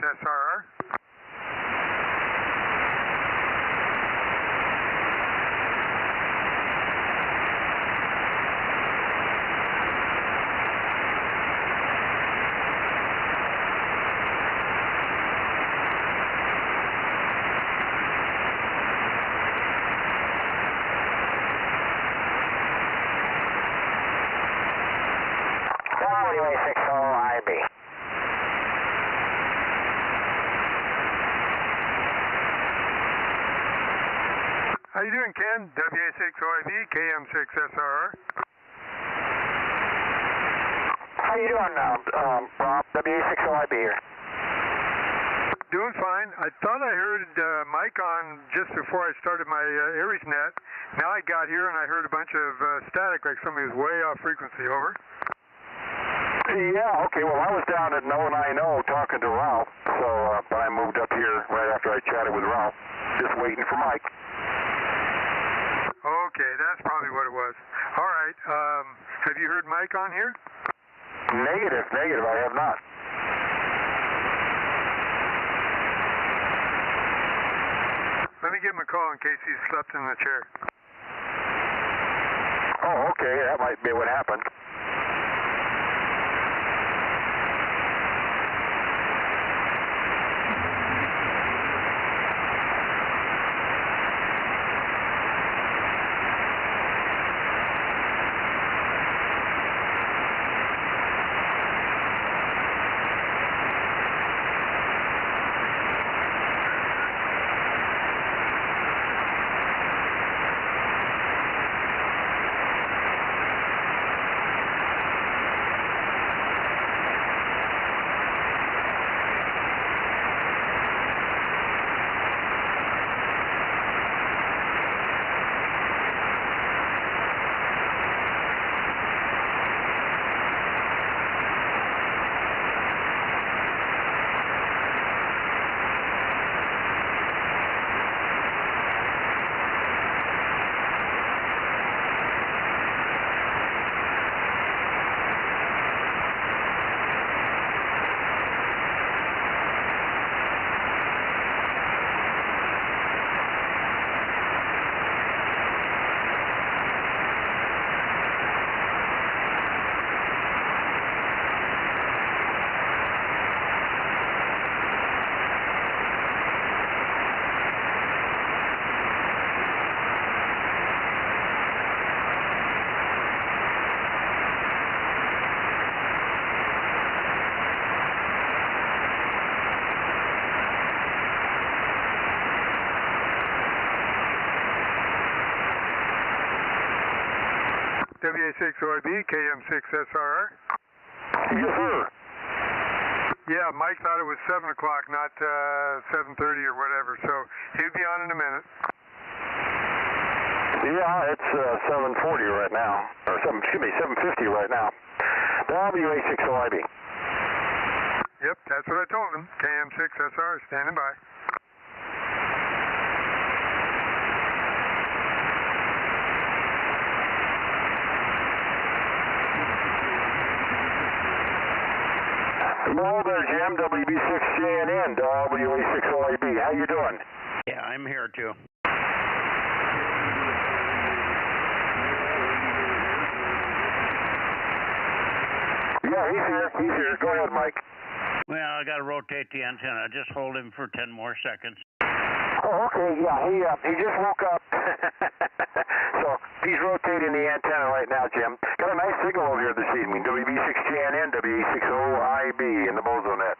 SRR. How you doing, Ken? WA6OIB, KM6SRR. How you doing, Rob? WA6OIB here. Doing fine. I thought I heard Mike on just before I started my Aries net. Now I got here and I heard a bunch of static, like somebody was way off frequency. Over. Yeah, okay. Well, I was down at 090 talking to Ralph, so but I moved up here right after I chatted with Ralph, just waiting for Mike. Okay, that's probably what it was. All right. Have you heard Mike on here? Negative. I have not. Let me give him a call in case he's slept in the chair. Oh, okay. That might be what happened. WA6OIB, KM6SRR. Yes, sir. Yeah, Mike thought it was 7 o'clock, not 7:30 or whatever, so he'll be on in a minute. Yeah, it's 7:40 right now, or 7:50 right now. WA6OIB. Yep, that's what I told him. KM6SR standing by. Hello there, Jim. WB6JNN, WA6OIB. How you doing? Yeah, I'm here too. Yeah, he's here. Go ahead, Mike. Well, I got to rotate the antenna. Just hold him for 10 more seconds. Oh, okay. Yeah, he just woke up. So he's rotating the antenna right now, Jim. Got a nice signal over here this evening. WB6JNN, WA6OIB in the Bozo Net.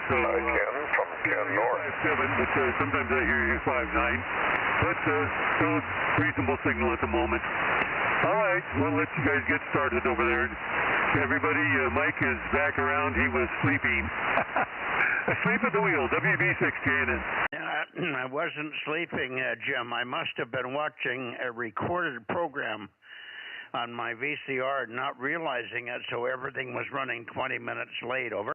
So from Ken North. 7, but sometimes I hear you 5-9. But still reasonable signal at the moment. All right, we'll let you guys get started over there. Everybody, Mike is back around. He was sleeping. Asleep at the wheel, WB6JNN. I wasn't sleeping, Jim. I must have been watching a recorded program on my VCR, not realizing it, so everything was running 20 minutes late. Over.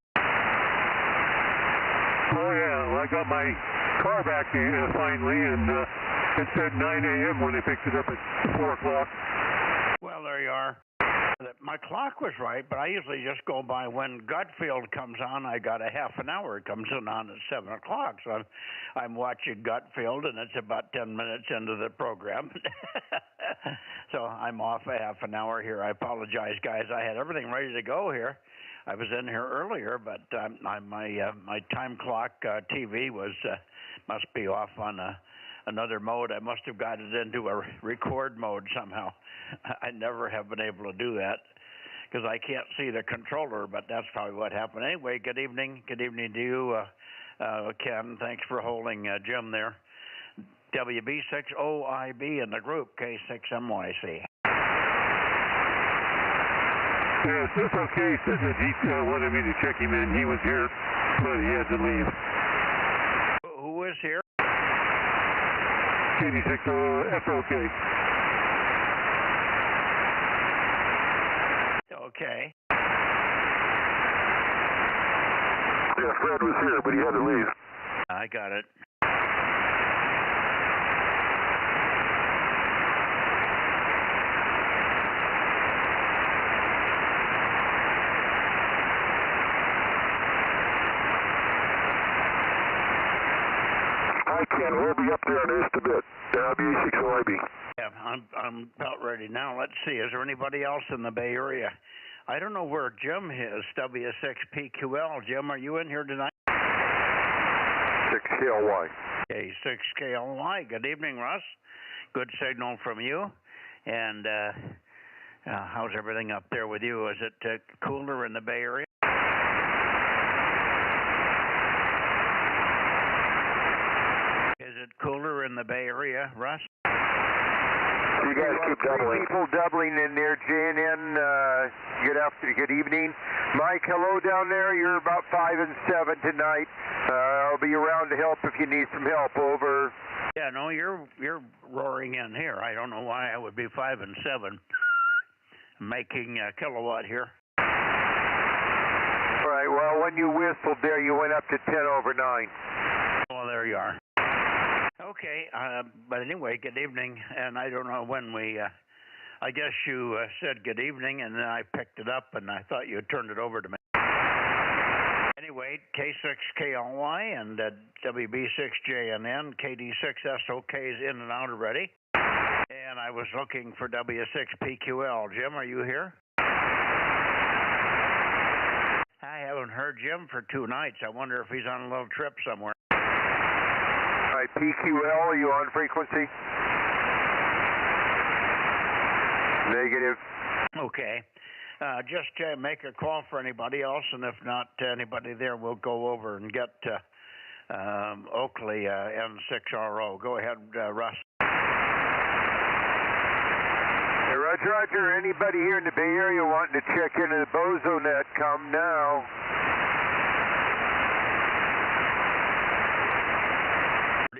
Oh, yeah, well, I got my car back finally, and it said 9 a.m. when they picked it up at 4 o'clock. Well, there you are. That my clock was right, but I usually just go by when Gutfield comes on. I got a half an hour. It comes on at 7 o'clock, so I'm watching Gutfield, and it's about 10 minutes into the program. So I'm off a half an hour here. I apologize, guys. I had everything ready to go here. I was in here earlier, but my time clock TV was must be off on another mode. I must have got it into a record mode somehow. I never have been able to do that because I can't see the controller, but that's probably what happened. Anyway, good evening. Good evening to you, Ken. Thanks for holding Jim there. WB6OIB in the group, K6MYC. Yes, it's okay. Said the detail wanted me to check him in. He was here, but he had to leave. Who is here? KD6FOK. Okay. Yeah, Fred was here, but he had to leave. I got it. Hi, Ken. We'll be up there in just a bit. WB6OIB. Yeah, I'm about ready now. Let's see. Is there anybody else in the Bay Area? I don't know where Jim is. W6PQL. Jim, are you in here tonight? 6KLY. Okay, 6KLY. Good evening, Russ. Good signal from you. And how's everything up there with you? Is it cooler in the Bay Area? Is it cooler in the Bay Area, Russ? You guys keep doubling. People doubling in there. JNN, good evening. Mike, hello down there. You're about 5 and 7 tonight. I'll be around to help if you need some help. Over. Yeah, no, you're roaring in here. I don't know why I would be 5 and 7. Making a kilowatt here. All right. Well, when you whistled there, you went up to 10 over 9. Well, there you are. Okay, but anyway, good evening, and I don't know when we, I guess you said good evening, and then I picked it up, and I thought you turned it over to me. Anyway, K6KLY and WB6JNN, KD6SOK is in and out already, and I was looking for W6PQL. Jim, are you here? I haven't heard Jim for 2 nights. I wonder if he's on a little trip somewhere. PQL, are you on frequency? Negative. Okay. Just make a call for anybody else, and if not anybody there, we'll go over and get Oakley N6RO. Go ahead, Russ. Hey, Roger. Anybody here in the Bay Area wanting to check into the Bozo Net, come now.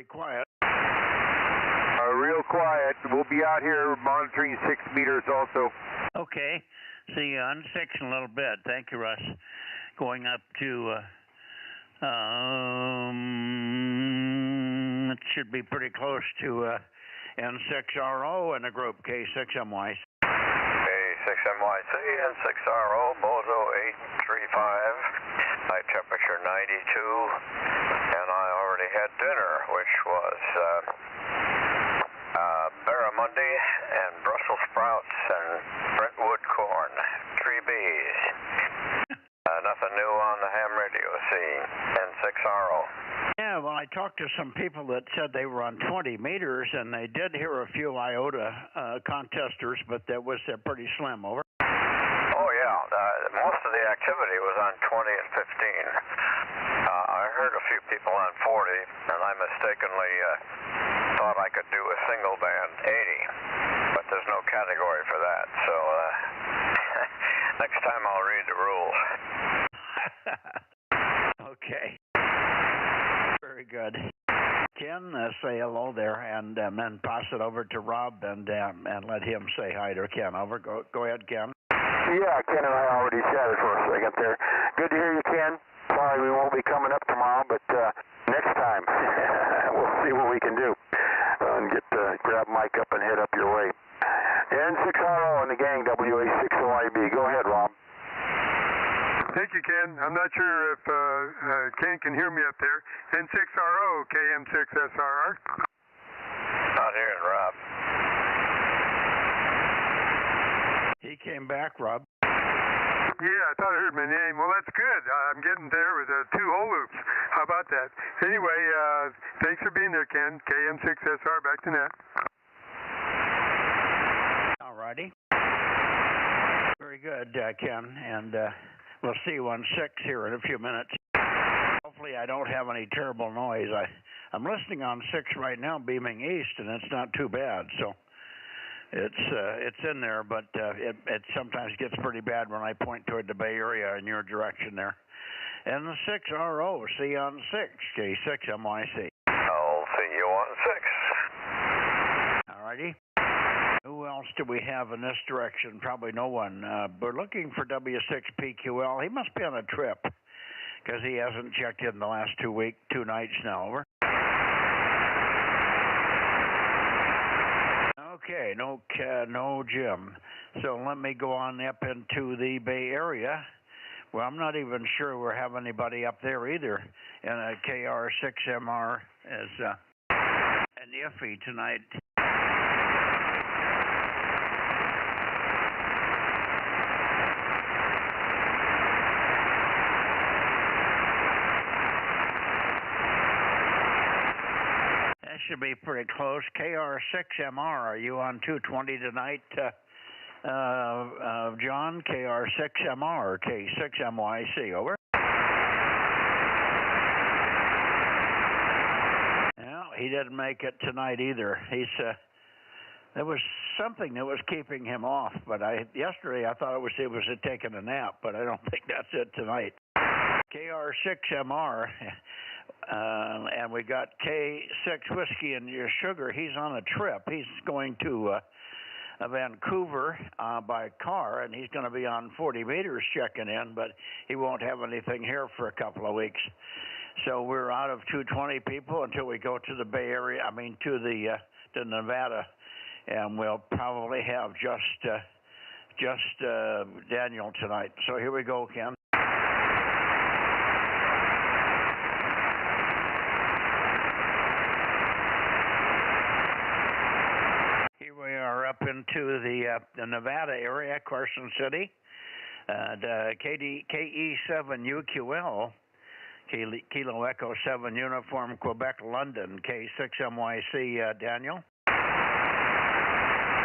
Quiet. Real quiet. We'll be out here monitoring 6 meters also. Okay. See you on 6 in a little bit. Thank you, Russ. Going up to, it should be pretty close to N6RO and a group K6MYC. K6MYC, N6RO, Bozo 835, night temperature 92, and I already had dinner, which was barramundi and Brussels sprouts and Brentwood corn, 3 Bs. Nothing new on the ham radio scene, N6RO. Yeah, well, I talked to some people that said they were on 20 meters, and they did hear a few IOTA contesters, but that was pretty slim. Over. Oh, yeah. Most of the activity was on 20 and 15. I heard a few people on 40, and I mistakenly thought I could do a single band 80, but there's no category for that, so next time I'll read the rules. Okay. Very good. Ken, say hello there, and then pass it over to Rob and let him say hi to Ken. Over. Go ahead, Ken. Yeah, Ken and I already chatted for a second there. Good to hear you, Ken. Sorry we won't be coming up tomorrow, but next time we'll see what we can do and grab Mike up and head up your way. N6RO and the gang, WA60IB. Go ahead, Rob. Thank you, Ken. I'm not sure if Ken can hear me up there. N6RO, KM6SRR. Not hearing Rob. He came back, Rob. Yeah, I thought I heard my name. Well, that's good. I'm getting there with 2 hole loops. How about that? Anyway, thanks for being there, Ken. KM6SR, back to net. All righty. Very good, Ken. And we'll see you on 6 here in a few minutes. Hopefully I don't have any terrible noise. I'm listening on 6 right now, beaming east, and it's not too bad. So it's in there, but it sometimes gets pretty bad when I point toward the Bay Area in your direction there. And the 6RO, see you on 6, K6MYC. I'll see you on 6. All righty. Who else do we have in this direction? Probably no one. We're looking for W6PQL. He must be on a trip because he hasn't checked in the last 2 nights now. Over. Okay, no Jim. So let me go on up into the Bay Area. Well, I'm not even sure we have anybody up there either. And KR6MR is an iffy tonight. That should be pretty close. KR6MR, are you on 220 tonight, John? KR6MR, K6MYC, over. Well, he didn't make it tonight either. There was something that was keeping him off, but yesterday I thought it was taking a nap, but I don't think that's it tonight. KR6MR, and we got K6 Whiskey and your sugar. He's on a trip. He's going to Vancouver by car, and he's going to be on 40 meters checking in, but he won't have anything here for a couple of weeks. So we're out of 220 people until we go to the Bay Area, to Nevada, and we'll probably have just Daniel tonight. So here we go, Ken. We are up into the Nevada area, Carson City. KE7UQL, Kilo Echo 7 Uniform Quebec London, K6MYC, Daniel.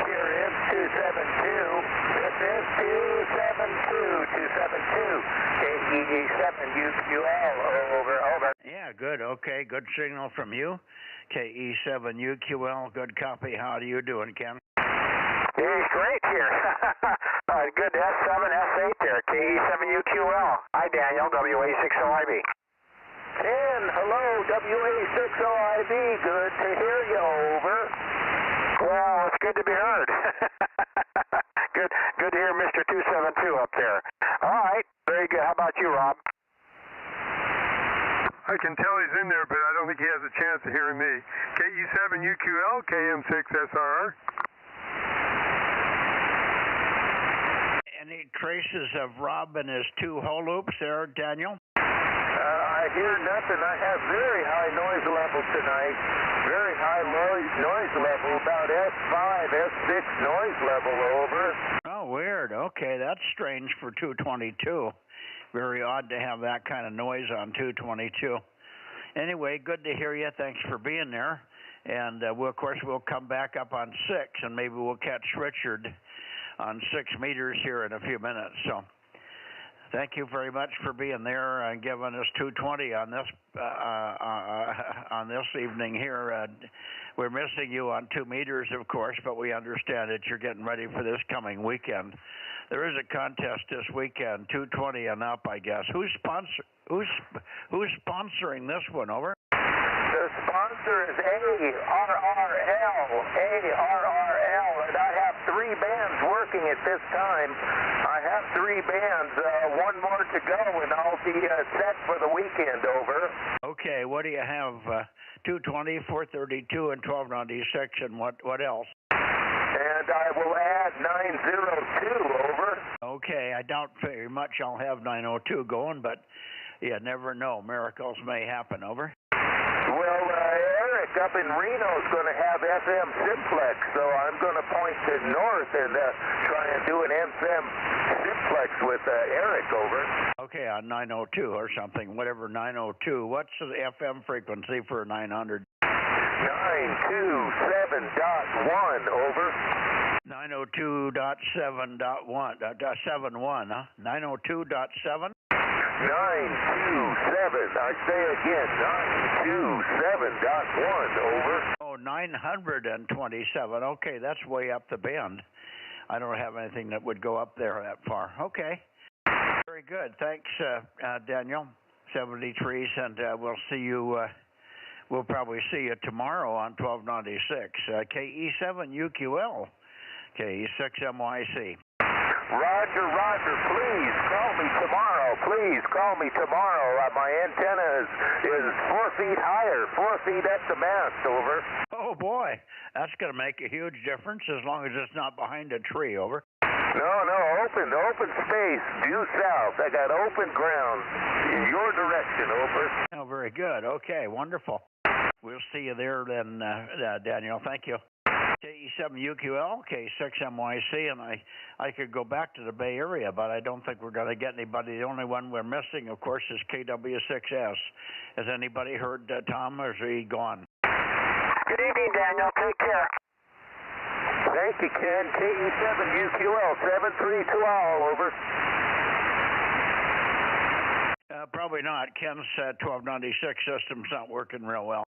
Here is 272. This is 272. KE7UQL, over. Yeah, good. Okay, good signal from you. KE7UQL, good copy. How are you doing, Ken? He's great here. Good S7, S8 there, KE7UQL. Hi, Daniel, WA60IB. Ken, hello, WA60IB. Good to hear you, over. Well, it's good to be heard. Good to hear Mr. 272 up there. All right, very good. How about you, Rob? I can tell he's in there, but I don't think he has a chance of hearing me. KE7UQL, KM6SRR. Any traces of Rob and his 2 hole loops there, Daniel? I hear nothing. I have very high noise level tonight. Very high noise level, about S5, S6 noise level, over. Oh, weird. Okay, that's strange for 222. Very odd to have that kind of noise on 222. Anyway, good to hear you. Thanks for being there. And we'll come back up on 6, and maybe we'll catch Richard on 6 meters here in a few minutes. So thank you very much for being there and giving us 220 on this evening here. We're missing you on 2 meters, of course, but we understand that you're getting ready for this coming weekend. There is a contest this weekend, 220 and up, I guess. Who's sponsoring this one, over? The sponsor is ARRL, and I have 3 bands working at this time. I have 3 bands, 1 more to go, and I'll be set for the weekend, over. Okay, what do you have? 220, 432, and 1296, and what else? And I will add 902, over. Okay, I doubt very much I'll have 902 going, but you never know. Miracles may happen, over. Well, Eric up in Reno is going to have FM simplex, so I'm going to point to north and try and do an FM simplex with Eric, over. Okay, on 902 or something, whatever 902. What's the FM frequency for 900? 927.1, over. 902.7.1, 71, huh? 902.7? 927, I say again, 927.1, over. Oh, 927. Okay, that's way up the bend. I don't have anything that would go up there that far. Okay. Very good. Thanks, Daniel. 73s, and we'll see you. We'll probably see you tomorrow on 1296. KE7UQL, KE6MYC. Roger, Roger, please call me tomorrow. Please call me tomorrow. My antenna is 4 feet higher, 4 feet at the mast, over. Oh, boy. That's going to make a huge difference as long as it's not behind a tree, over. No, open space, due south. I got open ground in your direction, over. Oh, very good. Okay, wonderful. We'll see you there then, Daniel. Thank you. KE7UQL, K6MYC, and I could go back to the Bay Area, but I don't think we're going to get anybody. The only one we're missing, of course, is KW6S. Has anybody heard Tom, or is he gone? Good evening, Daniel. Take care. Thank you, Ken. KE7UQL, 732 all, over. Probably not. Ken's 1296 system's not working real well.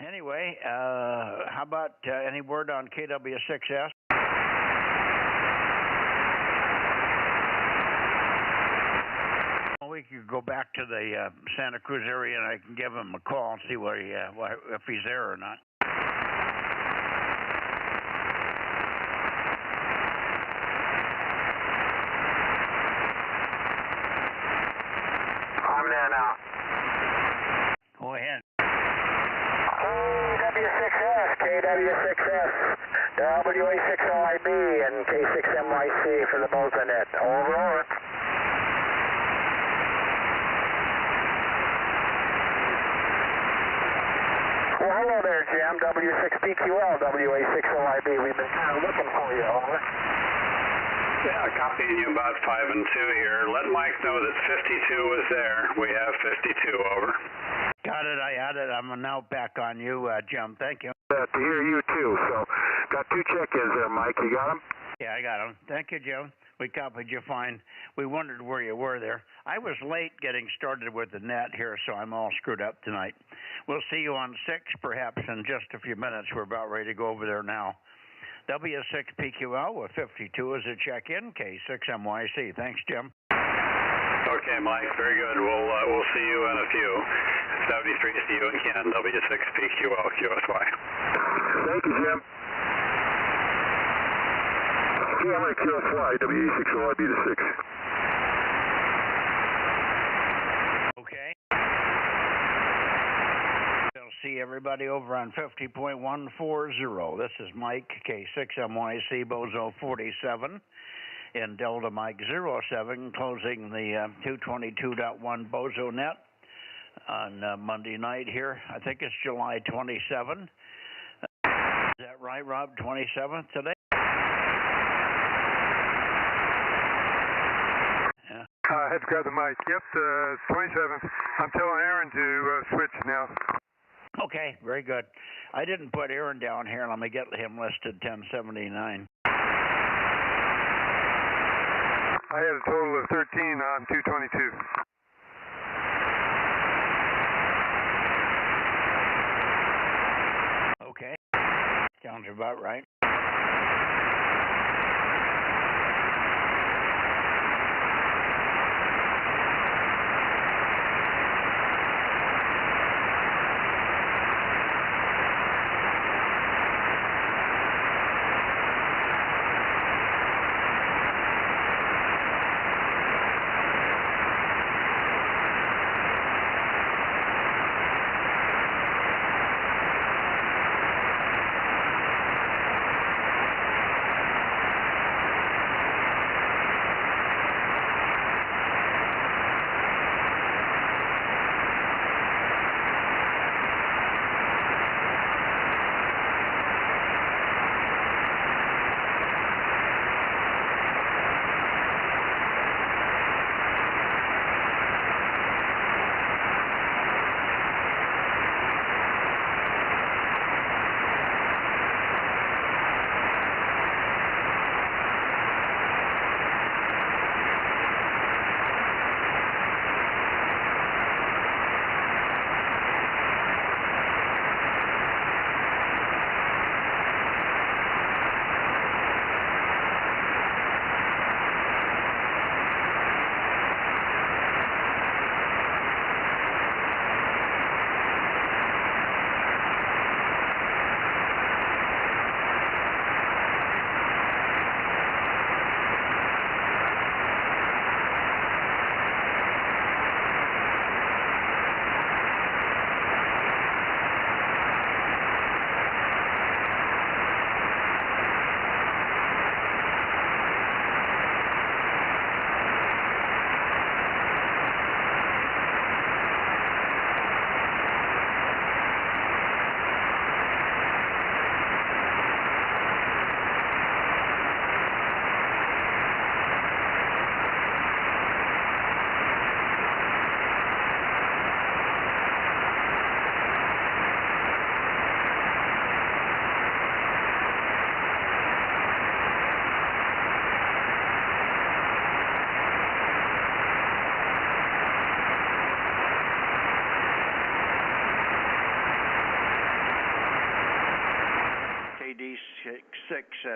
Anyway, how about any word on KW6S? Well, we could go back to the Santa Cruz area, and I can give him a call and see what if he's there or not. I'm there now. Go ahead. KW6S, WA6OIB, and K6MYC for the Bozo Net. Over. Well, hello there, Jim. W6PQL, WA6OIB. We've been kind of looking for you, over. Yeah, copying you about 5 and 2 here. Let Mike know that 52 was there. We have 52, over. Got it. I added. I'm now back on you, Jim. Thank you. To hear you, too. So, got 2 check-ins there, Mike. You got them? Yeah, I got them. Thank you, Jim. We copied you fine. We wondered where you were there. I was late getting started with the net here, so I'm all screwed up tonight. We'll see you on 6, perhaps, in just a few minutes. We're about ready to go over there now. W6PQL with 52 as a check-in, K6MYC. Thanks, Jim. Okay, Mike. Very good. We'll see you in a few. 73, see you and Ken, W6PQL, QSY. Thank you, Jim. Yeah, I'm at QSY, WE6OIB to 6. Okay. We'll see everybody over on 50.140. This is Mike, K6MYC, Bozo 47, in Delta Mike 07, closing the 222.1 Bozo Net on Monday night here. I think it's July 27. Is that right, Rob? 27th today? Yeah. I had to grab the mic. Yep, 27th. I'm telling Aaron to switch now. Okay, very good. I didn't put Aaron down here. Let me get him listed 1079. I had a total of 13 on 222. Okay, sounds about right.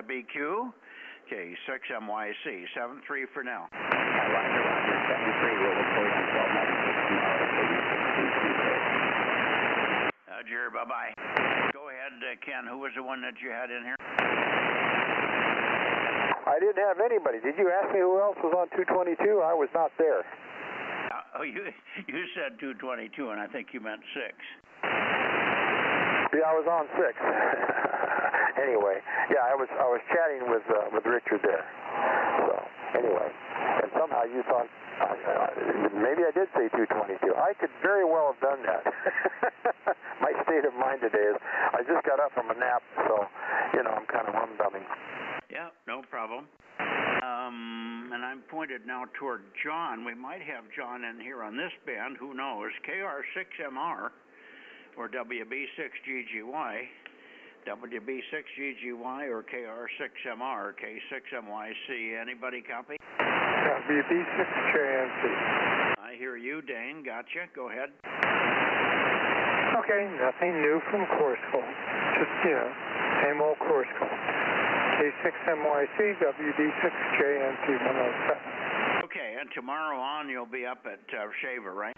BQ. Okay, 6MYC, 7-3 for now. Roger, 73. We'll look for you on 12 messages tomorrow. Roger, bye-bye. Go ahead, Ken. Who was the one that you had in here? I didn't have anybody. Did you ask me who else was on 222? I was not there. You said 222, and I think you meant 6. Yeah, I was on 6. Anyway, yeah, I was chatting with Richard there. So anyway, and somehow you thought maybe I did say 222. I could very well have done that. My state of mind today is I just got up from a nap, so I'm kind of rum-dumming. Yeah, no problem. And I'm pointed now toward John. We might have John in here on this band. Who knows? KR6MR or WB6GGY. WB6GGY or KR6MR, K6MYC. Anybody copy? WB6JNC. I hear you, Dane. Gotcha. Go ahead. Okay, nothing new from course call. Just, same old course call. K6MYC, WD6JNC 107. Okay, and tomorrow on you'll be up at Shaver, right?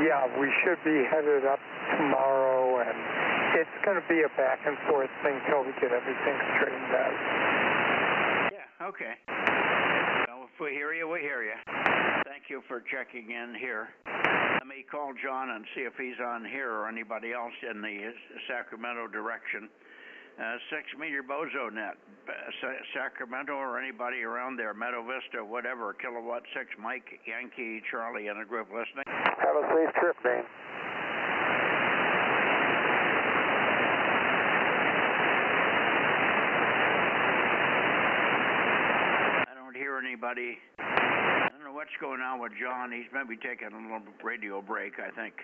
Yeah, we should be headed up tomorrow, and it's going to be a back and forth thing till we get everything straightened out. Yeah, okay. Well, if we hear you, we hear you. Thank you for checking in here. Let me call John and see if he's on here or anybody else in the Sacramento direction. 6-meter Bozo Net, Sacramento or anybody around there, Meadow Vista, whatever, Kilowatt 6, Mike, Yankee, Charlie, and a group listening. Have a safe trip, Dane. I don't hear anybody. I don't know what's going on with John. He's maybe taking a little radio break, I think.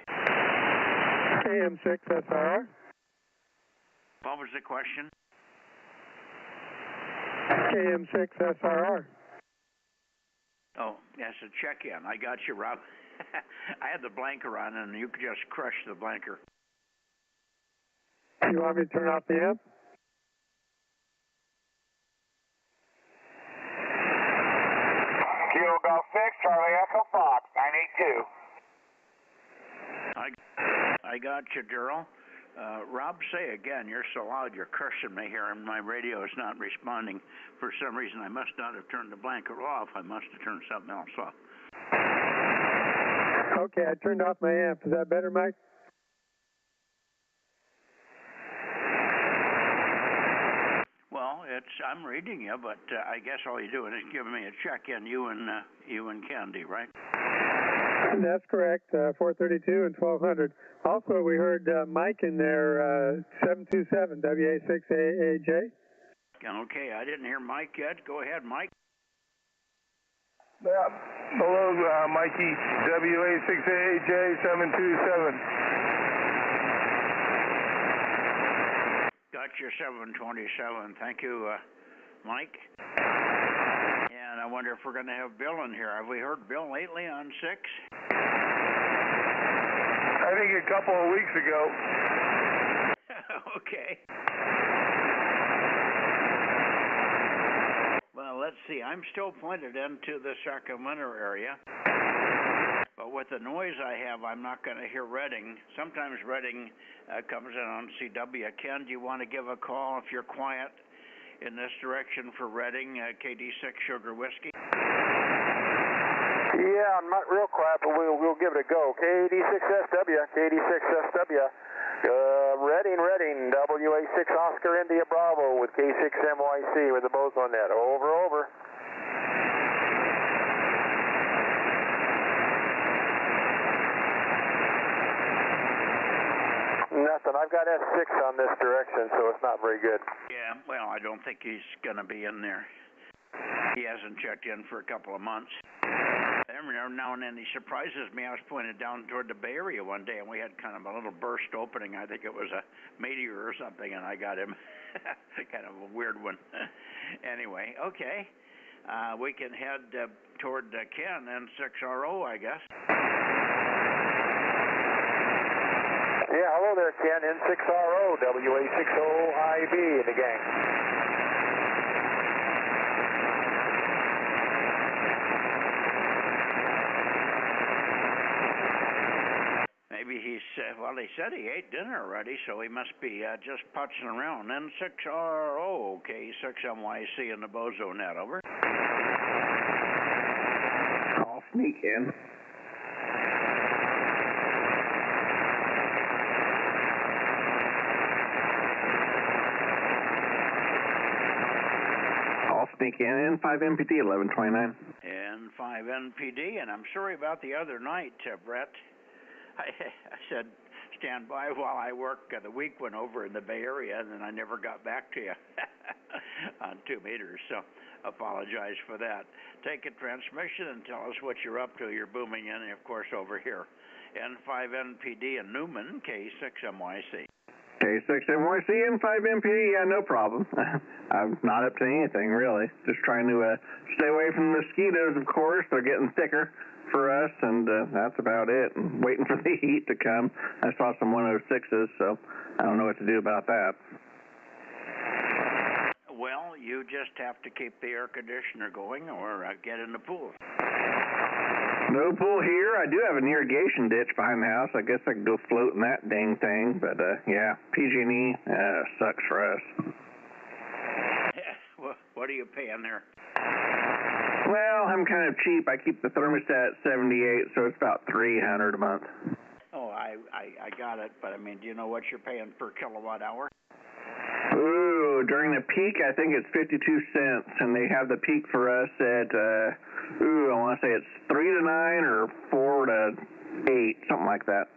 AM6SR. What was the question? AM6SR. Oh, yes, a check-in. I got you, Rob. I had the blanker on, and you could just crush the blanker. You want me to turn off the amp? Kilo Golf 6, Charlie Echo Fox, 982. I got you, Daryl. Rob, say again. You're so loud, you're cursing me here, and my radio is not responding. For some reason, I must not have turned the blanker off. I must have turned something else off. Okay, I turned off my amp. Is that better, Mike? Well, I'm reading you, but I guess all you're doing is giving me a check-in, you and Candy, right? That's correct, 432 and 1200. Also, we heard Mike in there, 727 WA6AAJ. Okay, I didn't hear Mike yet. Go ahead, Mike. Hello, Mikey, WA6AJ 727. Got your 727. Thank you, Mike. And I wonder if we're going to have Bill in here. Have we heard Bill lately on 6? I think a couple of weeks ago. Okay. Well, let's see. I'm still pointed into the Sacramento area. But with the noise I have, I'm not going to hear Redding. Sometimes Redding comes in on CW. Ken, do you want to give a call if you're quiet in this direction for Redding, KD6 Sugar Whiskey? Yeah, I'm not real quiet, but we'll give it a go. KD6SW, KD6SW. Redding, WA6 Oscar India Bravo with K6MYC with the Bozo Net. Over. Nothing. I've got S6 on this direction, so it's not very good. Yeah, well, I don't think he's going to be in there. He hasn't checked in for a couple of months. Every now and then he surprises me. I was pointed down toward the Bay Area one day, and we had kind of a little burst opening. I think it was a meteor or something, and I got him. Kind of a weird one. Anyway, okay. We can head toward Ken and 6RO, I guess. Yeah, hello there, Ken. N6RO, WA60IB in the gang. Maybe he's, well, he said he ate dinner already, so he must be just putzing around. N6RO, K6MYC in the Bozo Net, over. I'll sneak in. I'll sneak in. N5MPD 1129. N5NPD, and I'm sorry about the other night, Brett. I said stand by while I work. The week went over in the Bay Area, and then I never got back to you on 2 meters, so apologize for that. Take a transmission and tell us what you're up to. You're booming in, of course, over here. N5NPD in Newman, K6MYC. K6MYC, N5MPD, yeah, no problem. I'm not up to anything, really. Just trying to stay away from the mosquitoes, of course. They're getting thicker for us, and that's about it. And waiting for the heat to come. I saw some 106s, so I don't know what to do about that. Well, you just have to keep the air conditioner going or get in the pool. No pool here. I do have an irrigation ditch behind the house. I guess I could go float in that dang thing, but yeah, PG&E sucks for us. Well, what are you paying there? Well, I'm kind of cheap. I keep the thermostat at 78, so it's about $300 a month. Oh, I got it, but I mean, do you know what you're paying per kilowatt hour? Ooh, during the peak, I think it's 52 cents, and they have the peak for us at, I want to say it's 3 to 9 or 4 to 8, something like that.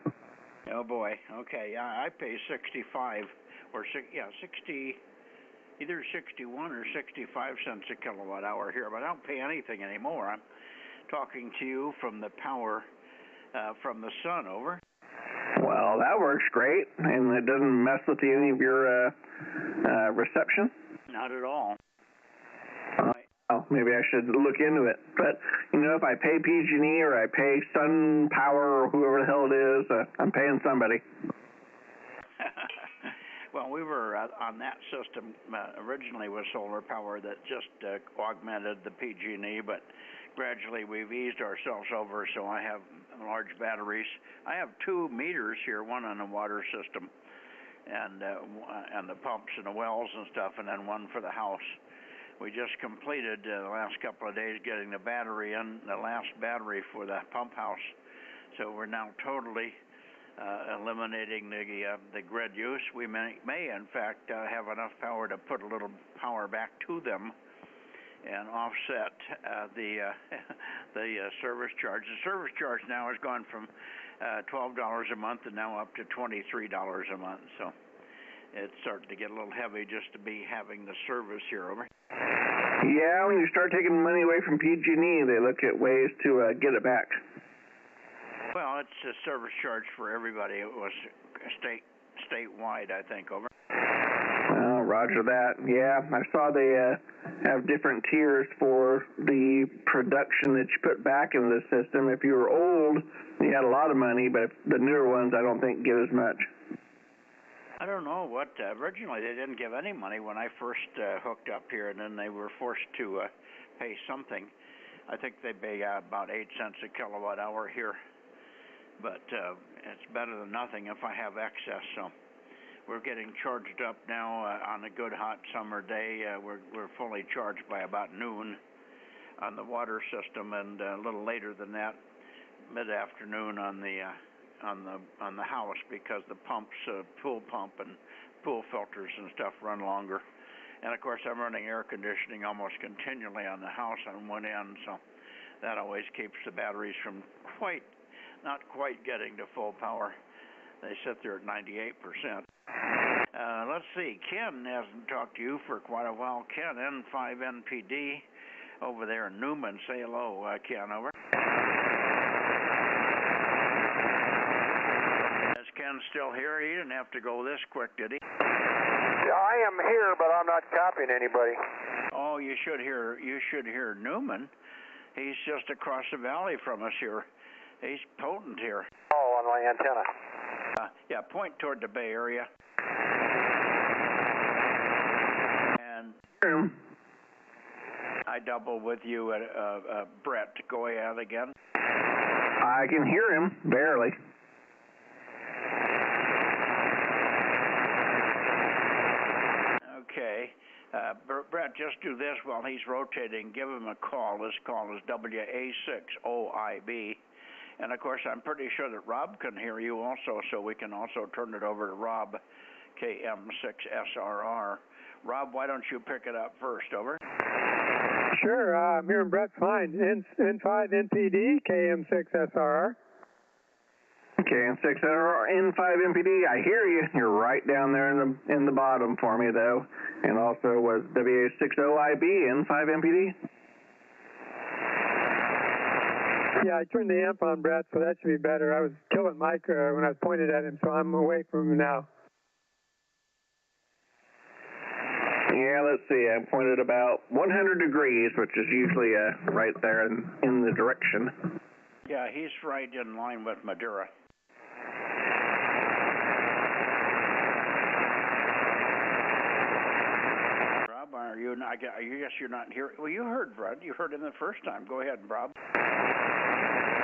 Oh boy. Okay. Yeah, I pay 65 or 60, either 61 or 65 cents a kilowatt hour here, but I don't pay anything anymore. I'm talking to you from the power from the sun, over. Well, that works great, and it doesn't mess with any of your reception? Not at all. Well, maybe I should look into it. But, you know, if I pay PG&E or I pay Sun Power or whoever the hell it is, I'm paying somebody. Well, we were on that system originally with solar power that just augmented the PG&E, but gradually we've eased ourselves over, so I have large batteries. I have 2 meters here, one on the water system and the pumps and the wells and stuff, and then one for the house. We just completed the last couple of days getting the battery in, the last battery for the pump house. So we're now totally eliminating the grid use. We may in fact have enough power to put a little power back to them and offset the service charge. The service charge now has gone from $12 a month and now up to $23 a month. So it's starting to get a little heavy just to be having the service here, over. Yeah, when you start taking money away from PG&E, they look at ways to get it back. Well, it's a service charge for everybody. It was statewide, I think, over. Well, roger that. Yeah, I saw they have different tiers for the production that you put back into the system. If you were old, you had a lot of money, but the newer ones I don't think give as much. I don't know what, originally they didn't give any money when I first hooked up here, and then they were forced to pay something. I think they pay about 8 cents a kilowatt hour here, but it's better than nothing if I have excess. So we're getting charged up now on a good hot summer day. We're fully charged by about noon on the water system, and a little later than that, mid-afternoon on the house, because the pumps, pool pump and pool filters and stuff run longer. And of course I'm running air conditioning almost continually on the house on one end, so that always keeps the batteries from not quite getting to full power. They sit there at 98%. Let's see, Ken hasn't talked to you for quite a while. Ken, N5NPD over there in Newman. Say hello, Ken, over. Is Ken still here? He didn't have to go this quick, did he? Yeah, I am here, but I'm not copying anybody. Oh, you should hear Newman. He's just across the valley from us here. He's potent here. Oh, on my antenna. Yeah, point toward the Bay Area. And I double with you, Brett. Go ahead again. I can hear him, barely. Okay. Brett, just do this while he's rotating. Give him a call. This call is WA6OIB. And, of course, I'm pretty sure that Rob can hear you also, so we can also turn it over to Rob, KM6SRR. Rob, why don't you pick it up first? Over. Sure, I'm hearing Brett fine. N5 NPD, KM6SRR. KM6SRR, N5 MPD. I hear you. You're right down there in the bottom for me, though. And also was WA60IB, N5 MPD. Yeah, I turned the amp on, Brett, so that should be better. I was killing Mike when I was pointed at him, so I'm away from him now. Yeah, let's see. I pointed about 100 degrees, which is usually right there in the direction. Yeah, he's right in line with Madura. Rob, are you not? I guess you're not here. Well, you heard Brett. You heard him the first time. Go ahead, Rob.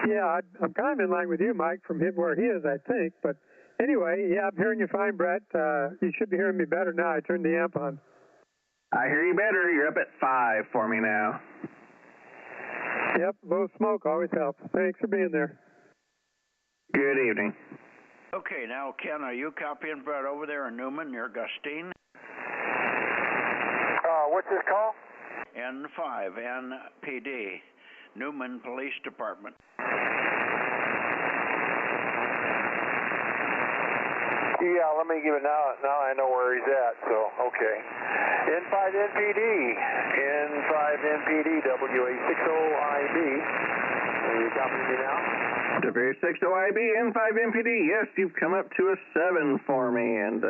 Yeah, I'm kind of in line with you, Mike, from him where he is, I think. But anyway, yeah, I'm hearing you fine, Brett. You should be hearing me better now. I turned the amp on. I hear you better. You're up at 5 for me now. Yep, a little smoke always helps. Thanks for being there. Good evening. Okay, now, Ken, are you copying Brett over there in Newman near Gustine? What's this call? N5, NPD, Newman Police Department. Yeah, let me give it now. Now I know where he's at, so, okay. N5 NPD, WA60IB. Are you copying me now? WA60IB, N5 MPD. Yes, you've come up to a 7 for me. And,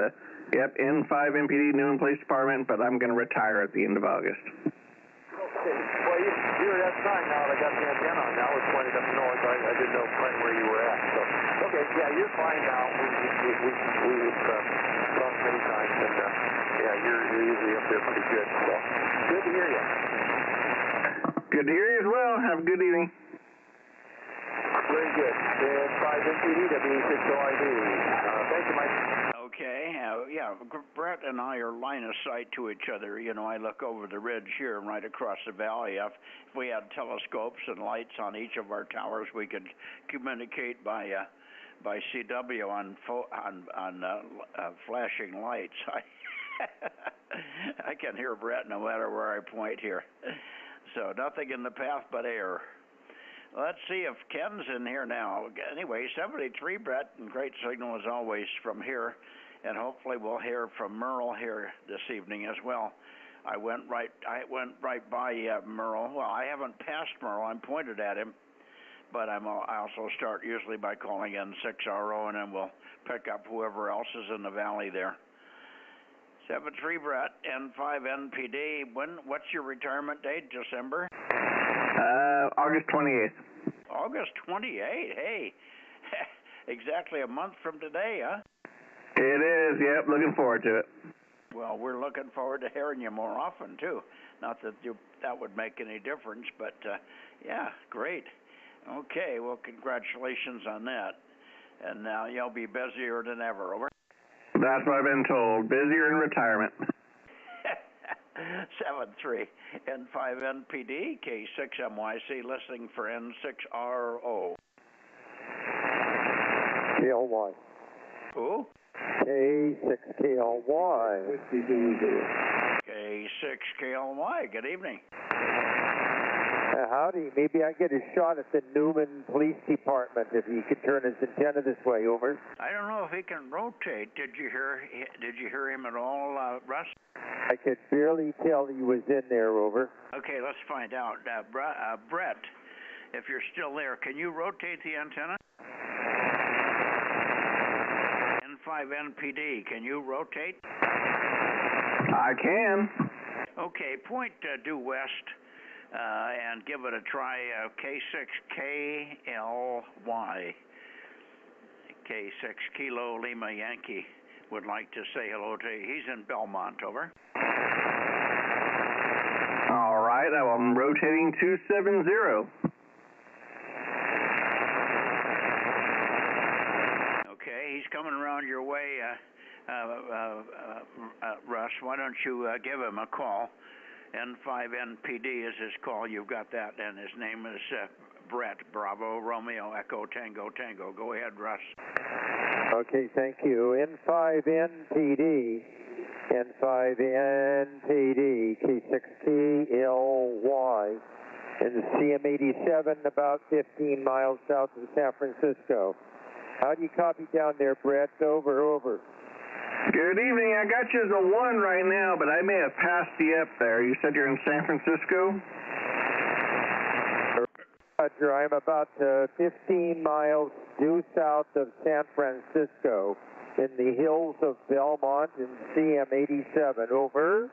yep, N5 MPD, Newman Police Department, but I'm going to retire at the end of August. Okay. Well, that's fine now. I got the antenna on. Now it's pointed up north. I didn't know quite where you were at. So, okay, yeah, you're fine now. We've talked many times, and yeah, you're usually up there pretty good. So, good to hear you. Good to hear you as well. Have a good evening. Very good. N5 NPD, WA60IB. Thank you, Mike. Okay, yeah, Brett and I are line of sight to each other. You know, I look over the ridge here and right across the valley. If we had telescopes and lights on each of our towers, we could communicate by CW on flashing lights. I can hear Brett no matter where I point here. So nothing in the path but air. Let's see if Ken's in here now. Anyway, 73, Brett, and great signal as always from here. And hopefully we'll hear from Merle here this evening as well. I went right by Merle. Well, I haven't passed Merle. I'm pointed at him. But I also start usually by calling N6RO, and then we'll pick up whoever else is in the valley there. 73, Brett, N5 NPD. What's your retirement date? December? August 28th. August 28th? Hey, exactly a month from today, huh? It is, yep. Looking forward to it. Well, we're looking forward to hearing you more often, too. Not that that would make any difference, but, yeah, great. Okay, well, congratulations on that. And now you'll be busier than ever, over. That's what I've been told. Busier in retirement. 7-3, N5 NPD, K6MYC, listening for N6RO. KLY. Who? K6KLY. K6KLY, good evening. Howdy, maybe I get a shot at the Newman Police Department if he could turn his antenna this way, over. I don't know if he can rotate. Did you hear him at all, Russ? I could barely tell he was in there, over. Okay, let's find out. Brett, if you're still there, can you rotate the antenna? N5 NPD, can you rotate? I can. Okay, point due west and give it a try. K6KLY. K6 Kilo Lima Yankee would like to say hello to you. He's in Belmont, over. All right, I'm rotating 270. Okay, he's coming around your way, Russ. Why don't you give him a call? N5NPD is his call. You've got that, and his name is Brett. Bravo, Romeo, Echo, Tango, Tango. Go ahead, Russ. Okay, thank you. N5NPD, N5NPD, K6TLY, in CM87, about 15 miles south of San Francisco. How do you copy down there, Brett? Over, over. Good evening. I got you as a 1 right now, but I may have passed you up there. You said you're in San Francisco? Roger, I'm about 15 miles due south of San Francisco in the hills of Belmont in CM87. Over.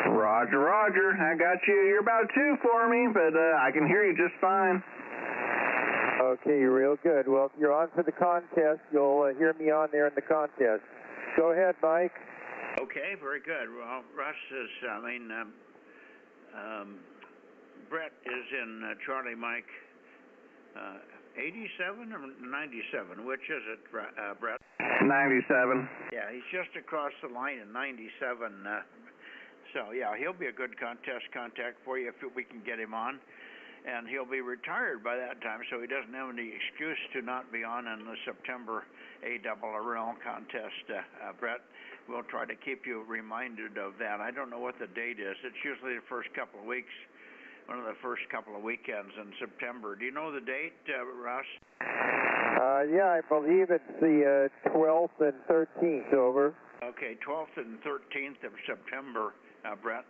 Roger, roger. I got you. You're about 2 for me, but I can hear you just fine. Okay, real good. Well, if you're on for the contest, you'll hear me on there in the contest. Go ahead, Mike. Okay, very good. Well, Russ is, Brett is in Charlie Mike 87 or 97? Which is it, Brett? 97. Yeah, he's just across the line in 97. So, yeah, he'll be a good contest contact for you if we can get him on. And he'll be retired by that time, so he doesn't have any excuse to not be on in the September ARRL contest. Brett, we'll try to keep you reminded of that. I don't know what the date is. It's usually the first couple of weeks, one of the first couple of weekends in September. Do you know the date, Russ? Yeah, I believe it's the 12th and 13th, over. Okay, 12th and 13th of September, Brett,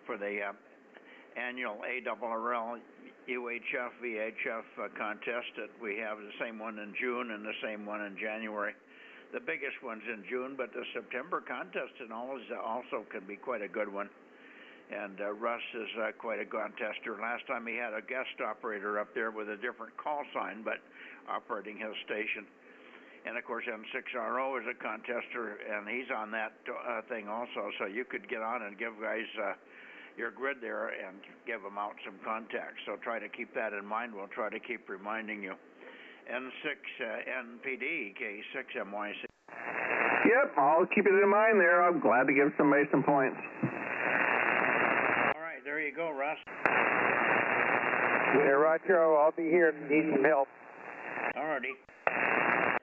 for the annual ARRL UHF VHF contest. We have the same one in June and the same one in January. The biggest one's in June, but the September contest and all is also can be quite a good one. And Russ is quite a contester. Last time he had a guest operator up there with a different call sign, but operating his station. And of course, N6RO is a contester, and he's on that thing also. So you could get on and give guys your grid there and give them out some contacts. So try to keep that in mind. We'll try to keep reminding you. N6NPD, K6MYC. Yep, I'll keep it in mind there. I'm glad to give somebody some points. All right, there you go, Russ. Yeah, Roger, I'll be here if you need some help. All righty.